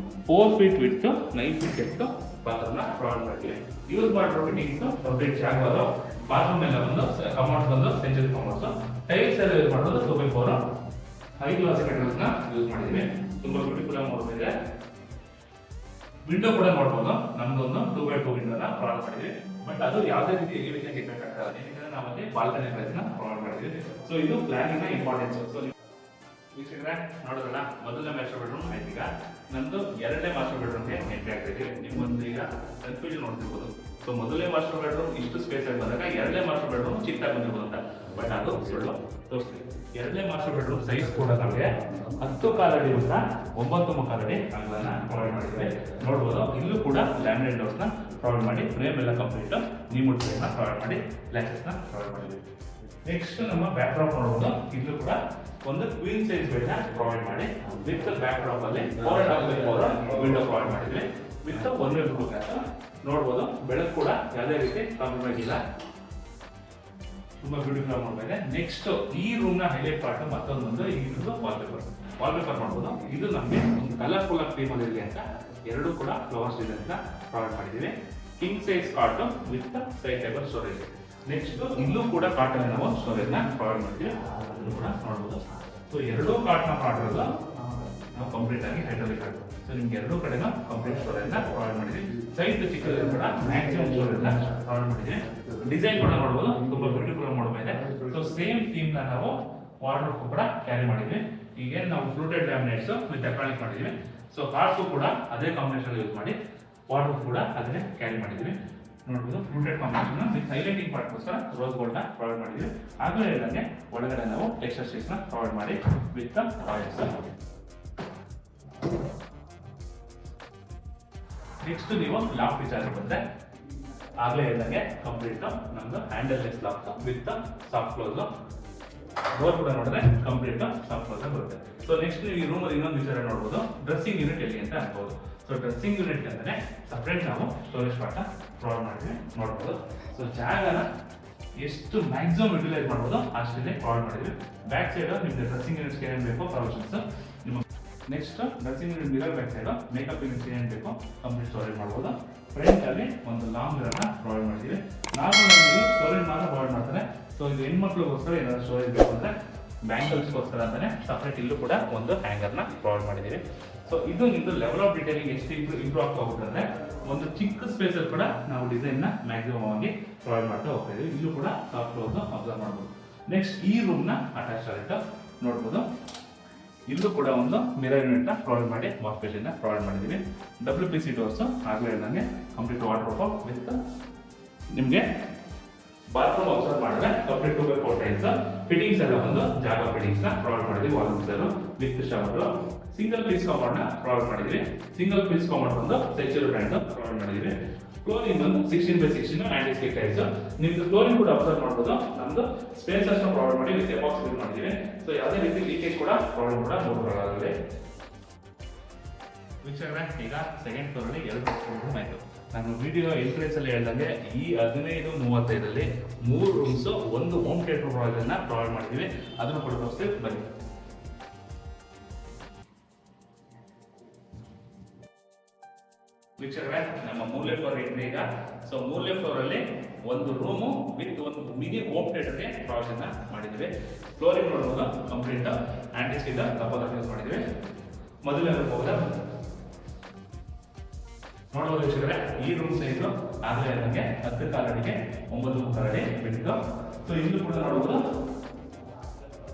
4 feet width 9 feet depth bathroom ನ ಪ್ರೊವೈಡ್ ಮಾಡಿದ್ದೀವಿ. ಯೂಸ್ ಮಾಡಿರೋ ಫಿಟ್ಟಿಂಗ್ಸ್ ಕಂಪ್ಲೀಟ್ ಜಾಗವಾದ ಬಾತ್ರೂಮ್ ಎಲ್ಲ ಬಂದು ಕಮೋಡ್ಸ್ ಬಂದು ಸೆಂಚುರಿ ಕಮೋಡ್ಸ್. ಟೈಲ್ಸ್ ಎಲ್ಲ ಯೂಸ್ ಮಾಡೋದು 2x4 ಹೈ ಗ್ಲಾಸ್ ಮೆಟೀರಿಯಲ್ಸ್ ನ ಯೂಸ್ ಮಾಡಿದ್ದೀವಿ. ತುಂಬಾ ಬ್ಯೂಟಿಫುಲ್ ಆಗಿ ನೋಡ್ತಿದೆ. ವಿಂಡೋ ಕೂಡ ನೋಡ್ಬೋದು, ನಮ್ದೊಂದು 2x2 ವಿಂಡೋ ನ ಪ್ರೊವೈಡ್ ಮಾಡಿದ್ದೀವಿ. ಬಟ್ ಅದು ಯಾವುದೇ ರೀತಿ ಎಲಿವೇಷನ್ ಬೇಕಾಗ್ತದೆ, ಏಕೆಂದ್ರೆ ನಾವಲ್ಲಿ ಬಾಲ್ಕನಿ ಪ್ರೈಸ್ ನ ಪ್ರೊವೈಡ್ ಮಾಡಿದ್ದೀವಿ. ಸೊ ಇದು ಪ್ಲಾನಿಂಗ್ ನ ಇಂಪಾರ್ಟೆನ್ಸ್. ಸೊ ವೀಕ್ಷಕರೇ ನೋಡೋದಲ್ಲ, ಮೊದಲನೇ ಮಾಸ್ಟರ್ ಬೆಡ್ರೂಮ್ ಆಯ್ತು. ಈಗ ನಂದು ಎರಡನೇ ಮಾಸ್ಟರ್ ಬೆಡ್ರೂಮ್ಗೆ ಎಂಟ್ರಿ ಆಗ್ತಿದ್ದೀವಿ. ನಿಮ್ಗೊಂದು ಈಗ ಕನ್ಫ್ಯೂಷನ್ ನೋಡ್ತಿರ್ಬೋದು. ಸೊ ಮೊದಲನೇ ಮಾಸ್ಟರ್ ಬೆಡ್ರೂಮ್ ಇಷ್ಟು ಸ್ಪೇಸ್ ಆಗಿ ಬಂದಾಗ ಎರಡನೇ ಮಾಸ್ಟರ್ ಬೆಡ್ರೂಮ್ ಚಿಕ್ಕದಾಗಿ ಬಂದಿರ್ಬೋದು ಅಂತ. ಬಟ್ ಅದು ಸುಳ್ಳು. ತೋರಿಸ್ತೀವಿ. ಎರಡನೇ ಮಾಸ್ಟರ್ ಬೆಡ್ರೂಮ್ ಸೈಜ್ ಕೂಡ ನಮಗೆ 10 ಕಾಲಡಿ ಉದ್ದ 9 ಕಾಲಡಿ ಅಗಲನ ಪ್ರೊವೈಡ್ ಮಾಡಿದ್ವಿ. ನೋಡ್ಬೋದು, ಇಲ್ಲೂ ಕೂಡ ಲ್ಯಾಮಿನೇಟ್ ಡೋರ್ಸ್ ನ ಪ್ರೊವೈಡ್ ಮಾಡಿ ಫ್ರೇಮ್ ಎಲ್ಲ ಕಂಪ್ಲೀಟ್ ನೀಮುಡ್ ಫ್ರೇಮ್ ನ ಪ್ರೊವೈಡ್ ಮಾಡಿ ಲ್ಯಾಚಸ್ ನ ಪ್ರೊವೈಡ್ ಮಾಡಿದ್ವಿ. ನೆಕ್ಸ್ಟ್ ನಮ್ಮ ಬ್ಯಾಕ್ ಡ್ರಾಪ್ ನೋಡಬಹುದು. ಇಲ್ಲೂ ಕೂಡ ಒಂದು ಕ್ವೀನ್ ಸೈಜ್ ಬೆಡ್ ನ ಪ್ರೊವೈಡ್ ಮಾಡಿ ವಿತ್ ಬ್ಯಾಕ್ ಡ್ರಾಪ್ ಅಲ್ಲಿ 4x4 ವಿಂಡೋ ಪ್ರೊವೈಡ್ ಮಾಡಿದ್ವಿ ವಿತ್ 1x2 ಗ್ಲಾಸ್. ನೋಡ್ಬೋದು, ಬೆಳಕು ಕೂಡ ಯಾವುದೇ ರೀತಿ ಕಾಂಪ್ರಮೈಸ್ ಇಲ್ಲ, ತುಂಬಾ ಬ್ಯೂಟಿಫುಲ್ ಆಗಿ ನೋಡ್ತಾ ಇದೆ. ನೆಕ್ಸ್ಟ್ ಈ ರೂಮ್ ನ ಹೈಲೈಟ್ ಪಾರ್ಟ್ ಮತ್ತೊಂದು ಇದು ವಾಲ್ಪೇಪರ್ ಮಾಡ್ಬೋದು. ಇದು ನಮಗೆ ಒಂದು ಕಲರ್ಫುಲ್ ಆಗಿ ಥೀಮ್ ಅಲ್ಲಿ ಅಂತ ಎರಡು ಕೂಡ ಫ್ಲವರ್ಸ್ ಡಿಸೈನ್ ನ ಪ್ರೊವೈಡ್ ಮಾಡಿದೀವಿ. King size cot with side table storage. Next ಇಲ್ಲೂ ಕೂಡ ಕಾಟ್ ಅಲ್ಲಿ ನಾವು ಸ್ಟೋರೇಜ್ ನ ಪ್ರೊವೈಡ್ ಮಾಡ್ತೀವಿ, ಅದನ್ನು ಕೂಡ ನೋಡಬಹುದು. ಸೊ ಎರಡೂ ಕಾಟ್ ನ ಪಾರ್ಟ್ ನಾವು ಕಂಪ್ಲೀಟ್ ಆಗಿ ಹೈಡ್ರಾಲಿಕ್ ಆಗುತ್ತೆ. ಸೊ ನಿಮ್ಗೆ ಎರಡೂ ಕಡೆನೂ ಕಂಪ್ಲೀಟ್ ಸ್ಟೋರೇಜ್ ನ ಪ್ರೊವೈಡ್ ಮಾಡಿದ್ವಿ. ಸೈಡ್ ಚಿಕ್ಕದ ಕೂಡ ಮ್ಯಾಕ್ಸಿಮಮ್ ಸ್ಟೋರೇಜ್ ನ ಪ್ರೊವೈಡ್ ಮಾಡಿದ್ವಿ. ಡಿಸೈನ್ ಕೂಡ ನೋಡಬಹುದು, ತುಂಬಾ ಬ್ಯೂಟಿಫುಲ್ ಆಗಿ ನೋಡಬಹುದು. ಸೊ ಸೇಮ್ ಥೀಮ್ ನ ನಾವು ವಾರ್ಡ್ರೋಬ್ ಕೂಡ ಕ್ಯಾರಿ ಮಾಡಿದ್ವಿ. ಈಗ ನಾವು ಫ್ಲೂಟೆಡ್ ಲ್ಯಾಮಿನೇಟ್ಸ್ ವಿತ್ ಅಕ್ರಾಲಿಕ್ ಮಾಡಿದ್ವಿ. ಸೊ ಕಾರ್ಡ್ಸ್ ಕೂಡ ಅದೇ ಕಾಂಬಿನೇಷನ್ ಯೂಸ್ ಮಾಡಿ ವಾರ್ಡ್ರೋಬ್ ಕೂಡ ಅದನ್ನೇ ಕ್ಯಾರಿ ಮಾಡಿದ್ವಿ. ನೋಡಬಹುದು, ಫ್ಲೂಟೆಡ್ ಕಾಂಬಿನೇಷನ್ ವಿತ್ ಹೈಲೈಟಿಂಗ್ ಪಾರ್ಟ್ಗೋಸ್ಕರ ರೋಸ್ ಗೋಲ್ಡ್ ನ ಪ್ರೊವೈಡ್ ಮಾಡಿದ್ವಿ. ಆಗಲೇ ಹೇಳಿದಂಗೆ ಒಳಗಡೆ ನಾವು ಟೆಕ್ಸ್ಚರ್ ಶೀಟ್ಸ್ ನ ಪ್ರೊವೈಡ್ ಮಾಡಿ ವಿತ್ ರಾಯಲ್ಸ್. ನೆಕ್ಸ್ಟ್ ನೀವು ಲಾಕ್ ವಿಚಾರ ಬಂದ್ರೆ ಆಗಲೇ ಹೇಳಿದಂಗೆ ಕಂಪ್ಲೀಟ್ ನಮ್ದು handleless lock with soft close. Door ಕೂಡ ನೋಡಿದ್ರೆ ಕಂಪ್ಲೀಟ್ ಸಾಫ್ಟ್ ಕ್ಲೋಸ್ ಬರುತ್ತೆ. ಸೊ ನೆಕ್ಸ್ಟ್ ನೀವು ಈ ರೂಮ್ ಅಲ್ಲಿ ಇನ್ನೊಂದು ವಿಚಾರ ನೋಡಬಹುದು, ಡ್ರೆಸ್ಸಿಂಗ್ ಯೂನಿಟ್ ಎಲ್ಲಿ ಅಂತ ಅನ್ಬೋದು. ಸೊ ಡ್ರೆಸ್ಸಿಂಗ್ ಯೂನಿಟ್ ಅಂದ್ರೆ ಸಪರೇಟ್ ನಾವು ಸ್ಟೋರೇಜ್ ಪಾರ್ಟ್ ಪ್ರೊವೈಡ್ ಮಾಡಿದ್ವಿ. ನೋಡಬಹುದು, ಸೊ ಜಾಗನ ಎಷ್ಟು ಮ್ಯಾಕ್ಸಿಮಮ್ ಯುಟಿಲೈಸ್ ಮಾಡ್ಬೋದು ಅಷ್ಟೇ ಪ್ರೊವೈಡ್ ಮಾಡಿದ್ವಿ. ಬ್ಯಾಕ್ ಸೈಡ್ ನಿಮ್ಗೆ ಡ್ರೆಸ್ಸಿಂಗ್ ಯೂನಿಟ್ಸ್ ಏನೇನು ಬೇಕೋ ಪ್ರಾವಿಷನ್ಸ್ ನಿಮ್ಮ. Next dressing unit mirror back side makeup units ಏನೇನು ಬೇಕೋ ಕಂಪ್ಲೀಟ್ ಸ್ಟೋರೇಜ್ ಮಾಡ್ಬೋದು. ಫ್ರಂಟ್ ಅಲ್ಲಿ ಒಂದು ಲಾಂಗ್ ಮಿರರ್ ನ ಪ್ರೊವೈಡ್ ಮಾಡಿದ್ವಿ. ನಾರ್ಮಲ್ ಆಗಿ ಸ್ಟೋರೇಜ್ ಮಾತ್ರ ಪ್ರೊವೈಡ್ ಮಾಡ್ತಾರೆ. ಸೊ ಇದು ಹೆಣ್ಮಕ್ಳಿಗೋಸ್ಕರ ಏನಾದ್ರು ಸ್ಟೋರೇಜ್ ಬೇಕು ಅಂದ್ರೆ ಬ್ಯಾಂಗಲ್ಸ್ಗೋಸ್ಕರ ಅಂತಾನೆ ಸಪರೇಟ್ ಇಲ್ಲೂ ಕೂಡ ಒಂದು ಹ್ಯಾಂಗರ್ ನ ಪ್ರೊವೈಡ್ ಮಾಡಿದ್ದೀವಿ. ಸೊ ಇದು ನಿಮ್ದು ಲೆವೆಲ್ ಆಫ್ ಡಿಟೇಲಿಂಗ್ ಎಷ್ಟು ಇಂಪ್ರೂವ್ ಆಗ್ತಾ ಹೋಗುತ್ತೆ. ಒಂದು ಚಿಕ್ಕ ಸ್ಪೇಸ್ ಅಲ್ಲಿ ಕೂಡ ನಾವು ಡಿಸೈನ್ ನ ಮ್ಯಾಕ್ಸಿಮಮ್ ಆಗಿ ಪ್ರೊವೈಡ್ ಮಾಡ್ತಾ ಹೋಗ್ತಾ ಇದೀವಿ. ಇಲ್ಲೂ ಕೂಡ ಸಾಫ್ಟ್ ಕ್ಲೋಸ್ ಅಬ್ಸರ್ವ್ ಮಾಡಬಹುದು. ನೆಕ್ಸ್ಟ್ ಈ ರೂಮ್ ನ ಅಟ್ಯಾಚ್ ಟಾಯ್ಲೆಟ್ ನೋಡಬಹುದು. ಇಲ್ಲೂ ಕೂಡ ಒಂದು ಮಿರರ್ ಯೂನಿಟ್ ನ ಪ್ರೊವೈಡ್ ಮಾಡಿ ವಾಶ್ ಬೇಸಿನ್ ನ ಪ್ರೊವೈಡ್ ಮಾಡಿದೀವಿ. WPC ಡೋರ್ಸ್ ಆಗಲೇ ಹೇಳಿದಂಗೆ ಕಂಪ್ಲೀಟ್ ವಾಟರ್ ಪ್ರೂಫ್ ವಿತ್ ನಿಮಗೆ ಬಾತ್ರೂಮ್ ಅಬ್ಸರ್ವ್ ಮಾಡಿದ್ರೆ ಕಂಪ್ಲೀಟ್ 2x4 ಟೈಲ್ಸ್ ಫಿಟ್ಟಿಂಗ್ಸ್ ಎಲ್ಲ ಒಂದು ಜಾಗ ಫಿಟ್ಟಿಂಗ್ಸ್ ನ ಪ್ರೊವೈಡ್ ಮಾಡಿದ್ವಿ. Wall with shower. Single piece compound ನ ಪ್ರೊವೈಡ್ ಮಾಡಿದ್ವಿ. ಸಿಂಗಲ್ ಪೀಸ್ ಕಾಂಪೌಂಡ್ ಒಂದು ಸೆಕ್ಯೂರ್ ಬ್ರ್ಯಾಂಡ್ ಪ್ರೊವೈಡ್ ಮಾಡಿದ್ವಿ. ಫ್ಲೋರಿಂಗ್ ಒಂದು 16x16 ಆಂಟಿ ಸ್ಲಿಪ್ ಟೈಲ್ಸ್. ನಿಮ್ದು ಫ್ಲೋರಿಂಗ್ ಕೂಡ ಅಬ್ಸರ್ವ್ ಮಾಡಬಹುದು. ನಮ್ದು ಸ್ಪೇಸಸ್ ನ ಪ್ರೊವೈಡ್ ಮಾಡಿ ವಿತ್ ಎಪಾಕ್ಸಿ ಯೂಸ್ ಮಾಡಿದ್ವಿ. ಸೊ ಯಾವುದೇ ರೀತಿ ಲೀಕೇಜ್ ಕೂಡ ಪ್ರಾಬ್ಲಮ್ ಕೂಡ ನೋಡಬಾರದು. ವೀಕ್ಷಕರೇ, ಈಗ ಸೆಕೆಂಡ್ ಫ್ಲೋರ್ ಅಲ್ಲಿ 2 ರೂಮ್ ಆಯ್ತು. ನಾನು ನಾನು ವಿಡಿಯೋ ಎಂಟ್ರೆನ್ಸ್ ಅಲ್ಲಿ ಹೇಳ್ದಂಗೆ ಈ 15-35 3 ರೂಮ್ಸ್ ಒಂದು ಹೋಮ್ ಥಿಯೇಟರ್ ಪ್ರೊವೈಡ್ ಮಾಡಿದ್ದೀವಿ. ಅದನ್ನು ಕೂಡ ತೋರಿಸ್ತೀವಿ ಬನ್ನಿ. ವೀಕ್ಷಕರೇ, ನಮ್ಮ ಮೂಲೆ ಫ್ಲೋರ್ ಎಂಟ್ರಿ ಈಗ. ಸೊ ಮೂಲೆ ಫ್ಲೋರ್ ಅಲ್ಲಿ ಒಂದು ರೂಮು ವಿತ್ ಒಂದು ಮಿನಿ ಹೋಮ್ ಥಿಯೇಟರ್ಗೆ ಪ್ರಾವಿಷನ್ ಮಾಡಿದ್ದೀವಿ. ಫ್ಲೋರಿಂಗ್ ನೋಡುವಾಗ ಕಂಪ್ಲೀಟ್ ಆಂಟಿಸ್ಟಿಕ್ ಕಪಲ್ ಯೂಸ್ ಮಾಡಿದ್ದೀವಿ. ಮೊದಲನೇ ರೂಮ್ ಹೋಗೋದಾ ನೋಡುವ ವೀಕ್ಷಕರೇ, ಈ ರೂಮ್ ಸೈಜು ಆಗಲೇ ನನಗೆ 10 ಕಾಲಡಿಗೆ 9 ಕಾಲಡಿ ಬಿಟ್ಟು. ಸೊ ಇಲ್ಲೂ ಕೂಡ ನೋಡುವುದು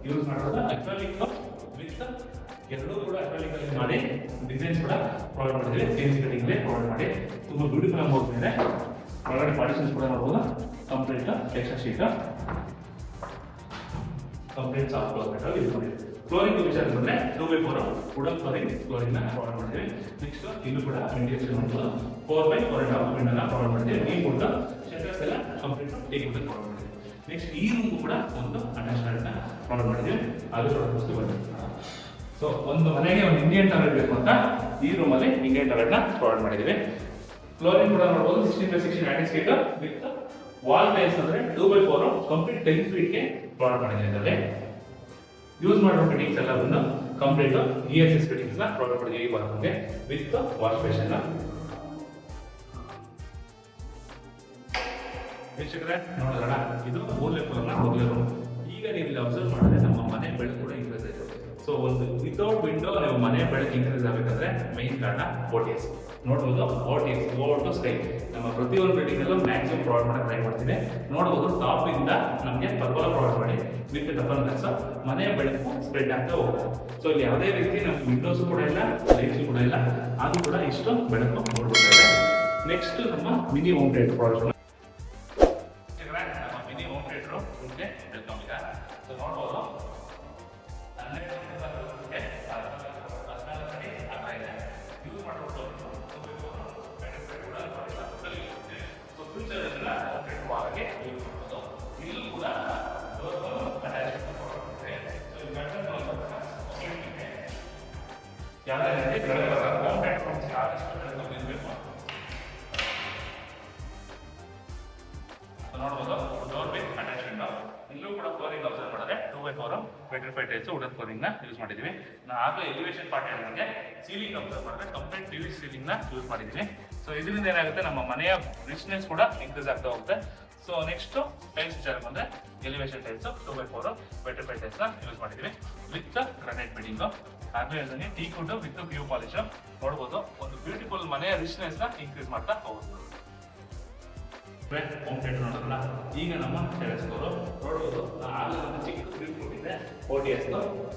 ಯೂಸ್ ಮಾಡೋದು ಅಕ್ರಾಲಿಕ್ ವಿತ್ ಎರಡೂ ಕೂಡ ಅಕ್ರಾಲಿಕ್ ಅಲ್ಲಿ ಮಾಡಿ ಡಿಸೈನ್ಸ್ ಕೂಡ ಪ್ರೊವೈಡ್ ಮಾಡಿದ್ದೀವಿ. ಸೇಲ್ಸ್ ಕಟಿಂಗ್ ಪ್ರೊವೈಡ್ ಮಾಡಿ ತುಂಬ ಬ್ಯೂಟಿಫುಲ್ ಆಗಿ ಹೋಗ್ತಿದೆ. ಒಳಗಡೆ ಪಾರ್ಟಿಷನ್ಸ್ ಕೂಡ ನೋಡ್ಬೋದು. Complete texture sheet, complete soft cloth use ಮಾಡಿದ್ದೀವಿ. ಫ್ಲೋರಿಂಗ್ ವಿಚಾರ ಬಂದ್ರೆ 2x4 ವುಡನ್ ಫ್ಲೋರಿಂಗ್ ನ ಪ್ರೊವೈಡ್ ಮಾಡಿದ್ದೀವಿ. ನೆಕ್ಸ್ಟ್ ಇಲ್ಲೂ ಕೂಡ ವೆಂಟಿಲೇಷನ್ ಮಾಡ್ಬೋದು. 4x4.5 ವಿಂಡೋನ ಪ್ರೊವೈಡ್ ಮಾಡಿದ್ದೀವಿ. ಈ ವುಡ್ ಶಟರ್ಸ್ ಎಲ್ಲ ಕಂಪ್ಲೀಟ್ ಟೇಕ್ ವುಡ್ ಪ್ರೊವೈಡ್ ಮಾಡಿದ್ದೀವಿ. ನೆಕ್ಸ್ಟ್ ಈ ರೂಮ್ ಕೂಡ ಒಂದು ಅಟ್ಯಾಚ್ಮೆಂಟ್ ನ ಪ್ರೊವೈಡ್ ಮಾಡಿದ್ದೀವಿ. ಅದು ಕೂಡ ವಸ್ತು ಬಂದಿದೆ. ಸೊ ಒಂದು ಮನೆಗೆ ಒಂದು ಇಂಡಿಯನ್ ಟಾಯ್ಲೆಟ್ ಬೇಕು ಅಂತ ಈ ರೂಮ್ ಅಲ್ಲಿ ಇಂಡಿಯನ್ ಟಾಯ್ಲೆಟ್ ನ ಪ್ರೊವೈಡ್ ಮಾಡಿದ್ದೀವಿ. ಫ್ಲೋರಿಂಗ್ ಕೂಡ ನೋಡಬಹುದು 16x16 ಆಂಟಿಸ್ಟಿಕ್ ವಿತ್ ವಾಲ್ ಟೈಲ್ಸ್ ಅಂದ್ರೆ 2x4 ಕಂಪ್ಲೀಟ್ 10 ಫೀಟ್ ಗೆ ಪ್ರೊವೈಡ್ ಮಾಡಿದ್ದೀವಿ. ಇದರಲ್ಲಿ ಯೂಸ್ ಮಾಡಿರೋ ಫಿಟ್ಟಿಂಗ್ಸ್ ಎಲ್ಲ ಬಂದು ಕಂಪ್ಲೀಟ್ ESS ಫಿಟ್ಟಿಂಗ್ಸ್ ನ ಪ್ರೊವೈಡ್ ಮಾಡಿದ್ದೀವಿ. ಈ ಬಾತ್ರೂಮ್ಗೆ ವಿತ್ ವಾಶ್ ಬೇಸಿನ್. ವೀಕ್ಷಕರೇ ನೋಡಿದ್ರಲ್ಲ, ಇದು ಮೂರನೇ ಫ್ಲೋರ್ನ ಮೊದಲನೇ ರೂಮ್. ಈಗ ನೀವು ಇಲ್ಲಿ ಅಬ್ಸರ್ವ್ ಮಾಡಿದ್ರೆ ನಮ್ಮ ಮನೆ ಬೆಳಕು ಕೂಡ ಇನ್ಕ್ರೀಸ್ ಆಯಿತು. ಸೊ ಒಂದು ವಿತೌಟ್ ವಿಂಡೋ ನೀವು ಮನೆ ಬೆಳಕು ಇನ್ಕ್ರೀಸ್ ಆಗಬೇಕಂದ್ರೆ ಮೈನ್ ಕಾರಣ OTS ನೋಡ್ಬೋದು. OTS ಓವರ್ ಟು ಸ್ಕೈ ನಮ್ಮ ಪ್ರತಿಯೊಂದು ಬಿಲ್ಡಿಂಗ್ ಅಲ್ಲೂ ಮ್ಯಾಕ್ಸಿಮಮ್ ಪ್ರೊವೈಡ್ ಮಾಡಕ್ಕೆ ಟ್ರೈ ಮಾಡ್ತೀವಿ. ನೋಡ್ಬೋದು ಟಾಪ್ ಇಂದ ನಮಗೆ ಪರ್ಗೋಲ ಪ್ರೊವೈಡ್ ಮಾಡಿ ವಿತ್ ಡಬಲ್ ಗ್ಲಾಸ್ ಮನೆ ಬೆಳಕು ಸ್ಪ್ರೆಡ್ ಆಗ್ತಾ ಹೋಗುತ್ತೆ. ಸೊ ಇಲ್ಲಿ ಯಾವುದೇ ರೀತಿ ನಮ್ಗೆ ವಿಂಡೋಸ್ ಕೂಡ ಇಲ್ಲ, ಲೈಟ್ಸ್ ಕೂಡ ಇಲ್ಲ, ಅದು ಕೂಡ ಇಷ್ಟು ಬೆಳಕು ನೋಡ್ಬಿಡ್ತೇವೆ. ನೆಕ್ಸ್ಟ್ ನಮ್ಮ ಮಿನಿ ಹೋಮ್ ಥಿಯೇಟರ್ ಪ್ರೊವೈಡ್ ನಮ್ಮ ಮಿನಿ ಹೋಮ್ ಥಿಯೇಟರ್ ವೆಲ್ಕಮ್ ಈಗ. ಸೊ ನೋಡ್ಬೋದು 12 ಯೂಸ್ ಮಾಡ್ಬೋದು. ಇಲ್ಲಿ ಕೂಡ ನೋಡ್ಬೋದು ಡೋರ್ ವಿತ್ ಅಟ್ಯಾಚ್ಮೆಂಟ್. ಇಲ್ಲೂ ಕೂಡ ಫ್ಲೋರಿಂಗ್ ಅಬ್ಸರ್ವ್ ಮಾಡಿದ್ರೆ 2x4 vitrified tiles wooden flooring ನ ಯೂಸ್ ಮಾಡಿದ್ದೀವಿ. ನಾನು ಆಗಲೇ ಎಲಿವೇಶನ್ ಪಾರ್ಟ್ ಹೇಳಿದಂಗೆ ಸೀಲಿಂಗ್ ಅಬ್ಸರ್ವ್ ಮಾಡಿದ್ರೆ ಕಂಪ್ಲೀಟ್ PVC ಸೀಲಿಂಗ್ ನ ಯೂಸ್ ಮಾಡಿದ್ದೀವಿ. ಸೊ ಇದರಿಂದ ಏನಾಗುತ್ತೆ, ನಮ್ಮ ಮನೆಯ ರಿಚ್ನೆಸ್ ಕೂಡ ಇನ್ಕ್ರೀಸ್ ಆಗ್ತಾ ಹೋಗುತ್ತೆ. ಸೊ ನೆಕ್ಸ್ಟ್ ಟೈಲ್ಸ್ ವಿಚಾರ ಬಂದ್ರೆ elevation tiles 2x4 vitrified tiles ನ ಯೂಸ್ ಮಾಡಿದ್ದೀವಿ ವಿತ್ ಗ್ರಾನೈಟ್ ಬಿಲ್ಡಿಂಗ್. ಆಗಲೇ ಹೇಳಿದಂಗೆ teak wood with PU polish. ನೋಡ್ಬೋದು ಒಂದು ಬ್ಯೂಟಿಫುಲ್ ಮನೆಯ ರಿಚ್ನೆಸ್ ನ ಇನ್ಕ್ರೀಸ್ ಮಾಡ್ತಾ ಹೋಗುತ್ತೆ. ಹೋಮ್ ಥಿಯೇಟರ್ ನೋಡೋಣ. ಈಗ ನಮ್ಮ ಟೆರೆಸ್ ಫ್ಲೋರ್ ನೋಡ್ಬೋದು. ಆಗಲೇ ಒಂದು ಚಿಕ್ಕ ಗ್ರಿಪ್ ಕೊಟ್ಟಿದೆ OTS.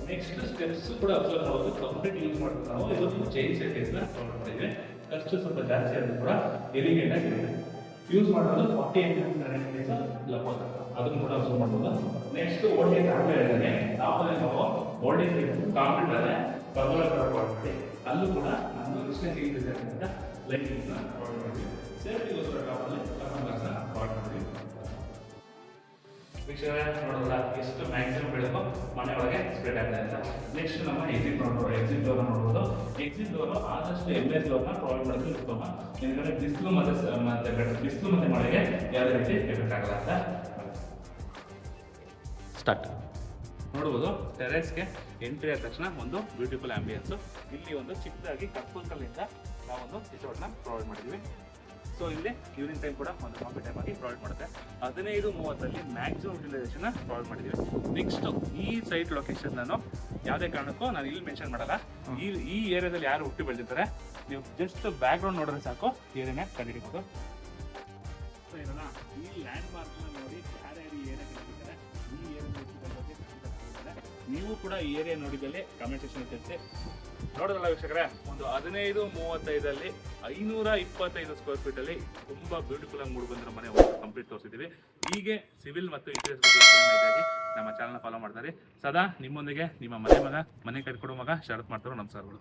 ನೆಕ್ಸ್ಟ್ ಸ್ಟೆಪ್ಸ್ ಕೂಡ ಅಬ್ಸರ್ವ್ ಮಾಡೋದು ಕಂಪ್ಲೀಟ್ ಯೂಸ್ ಮಾಡ್ತೀವಿ ನಾವು. ಇದೊಂದು ಚೈನ್ ಸೆಟ್ಟಿಂಗ್ ನ ಪ್ರೊವೈಡ್ ಮಾಡಿದ್ದೀವಿ. ಖರ್ಚು ಸ್ವಲ್ಪ ಜಾಸ್ತಿ ಆದರೂ ಕೂಡ ಎಲಿಗೆಂಟ್ ಆಗಿದೆ. ಯೂಸ್ ಮಾಡೋದು 40 mm ಲಪೋತ, ಅದನ್ನು ಕೂಡ ಅಬ್ಸರ್ವ್ ಮಾಡ್ಬೋದು. ನೆಕ್ಸ್ಟ್ OTS ಆಗಲೇ ಹೇಳಿದ್ರೆ ಆಮೇಲೆ ನಾವು OTS ಕಾಂಕ್ರೀಟ್ ಅಲ್ಲೇ ಪರ್ಗೋಲ ಪ್ರೊವೈಡ್ ಮಾಡಿ ಅಲ್ಲೂ ಕೂಡ ನಮ್ಮದು ರಿಚ್ನೆಸ್ ಇನ್ಕ್ರೀಸ್ ಆಗ್ತದೆ. ಲೈಟಿಂಗ್ ನ ಪ್ರೊವೈಡ್ ಮಾಡಿದ್ದೀವಿ. ಸೇಫ್ಟಿಗೋಸ್ಕರ ಟಾಪಲ್ಲಿ ಡಬಲ್ ಗ್ಲಾಸ್ ನ ಪ್ರೊವೈಡ್ ಮಾಡಿದ್ದೀವಿ. ವೀಕ್ಷಕರೇ ನೋಡೋಲ್ಲ ಎಷ್ಟು ಮ್ಯಾಕ್ಸಿಮಮ್ ಬೆಳಕು ಮನೆ ಒಳಗೆ ಸ್ಪ್ರೆಡ್ ಆಗ್ತಾ ಇದೆ. ನೆಕ್ಸ್ಟ್ ನಮ್ಮ ಎಕ್ಸಿಟ್ ಡೋರ್ ನೋಡ್ಬೋದು. ಎಕ್ಸಿಟ್ ಡೋರ್ ಆದಷ್ಟು MS ಡೋರ್ನ ಪ್ರೊವೈಡ್ ಮಾಡಿದ್ರೆ ಉತ್ತಮ. ఎందుకంటే ಬಿಸಿಲು ಮತ್ತೆ ಮಳೆಗೆ ಯಾವುದೇ ರೀತಿ ಎಫೆಕ್ಟ್ ಆಗಲ್ಲ ಅಂತ ಸ್ಟಾರ್ಟ್. ನೋಡ್ಬೋದು ಟೆರೆಸ್ಗೆ ಎಂಟ್ರಿ ಆದ ತಕ್ಷಣ ಒಂದು ಬ್ಯೂಟಿಫುಲ್ ಆಂಬಿಯನ್ಸ್. ಇಲ್ಲಿ ಒಂದು ಚಿಕ್ಕದಾಗಿ ಕಪ್ಪು ಕಲ್ಲಿಂದ ನಾವೊಂದು ಸಿಟೌಟ್ನ ಪ್ರೊವೈಡ್ ಮಾಡಿದ್ವಿ. ಸೊ ಇಲ್ಲಿ ಈವ್ನಿಂಗ್ ಟೈಮ್ ಕೂಡ ಒಂದು ಕಾಫಿ ಟೈಮ್ ಆಗಿ ಪ್ರೊವೈಡ್ ಮಾಡುತ್ತೆ. 15:30 ಮ್ಯಾಕ್ಸಿಮಮ್ ಯುಟಿಲೈಸೇಷನ್ ಪ್ರೊವೈಡ್ ಮಾಡಿದ್ದೀವಿ. ನೆಕ್ಸ್ಟ್ ಈ ಸೈಟ್ ಲೊಕೇಶನ್ ನಾನು ಯಾವುದೇ ಕಾರಣಕ್ಕೂ ನಾನು ಇಲ್ಲಿ ಮೆನ್ಷನ್ ಮಾಡಲ್ಲ. ಈ ಏರಿಯಾದಲ್ಲಿ ಯಾರು ಹುಟ್ಟಿ ಬೆಳೆದಿರ್ತಾರೆ ನೀವು ಜಸ್ಟ್ ಬ್ಯಾಕ್ ಗ್ರೌಂಡ್ ನೋಡಿದ್ರೆ ಸಾಕು ಏರಿಯಾನ ಕಂಡುಹಿಡಿಬೋದು. ಸೊ ಇದನ್ನ ಈ ಲ್ಯಾಂಡ್ ಮಾರ್ಕ್ ನೋಡಿ ಯಾರ್ಯಾರು ಈ ಏರಿಯಾಗೆ ನೋಡಿದ್ದಾರೆ, ಈ ಏರಿಯಾ ನೀವು ಕೂಡ ಈ ಏರಿಯಾ ನೋಡಿದಲ್ಲಿ ಕಮೆಂಟ್ ಸೆಕ್ಷನ್ ತಿಳಿಸಿ. ನೋಡೋದಲ್ಲ ವೀಕ್ಷಕರೇ, ಒಂದು 15:35 525 ಸ್ಕ್ವೇರ್ ಫೀಟ್ ಅಲ್ಲಿ ತುಂಬಾ ಬ್ಯೂಟಿಫುಲ್ ಆಗಿ ಮೂಡಿ ಬಂದಿರೋ ಮನೆ ಕಂಪ್ಲೀಟ್ ತೋರಿಸಿದ್ದೀವಿ. ಹೀಗೆ ಸಿವಿಲ್ ಮತ್ತು ಇಂಟೀರಿಯರ್ಸ್ ಬಗ್ಗೆ ನಮ್ಮ ಚಾನಲ್ನ ಫಾಲೋ ಮಾಡ್ತಾರೆ. ಸದಾ ನಿಮ್ಮೊಂದಿಗೆ ನಿಮ್ಮ ಮನೆ ಕಟ್ಕೊಡೋ ಮಗ ಶರತ್ ಮಾಡ್ತಾರೋ. ನಮಸ್ಕಾರಗಳು.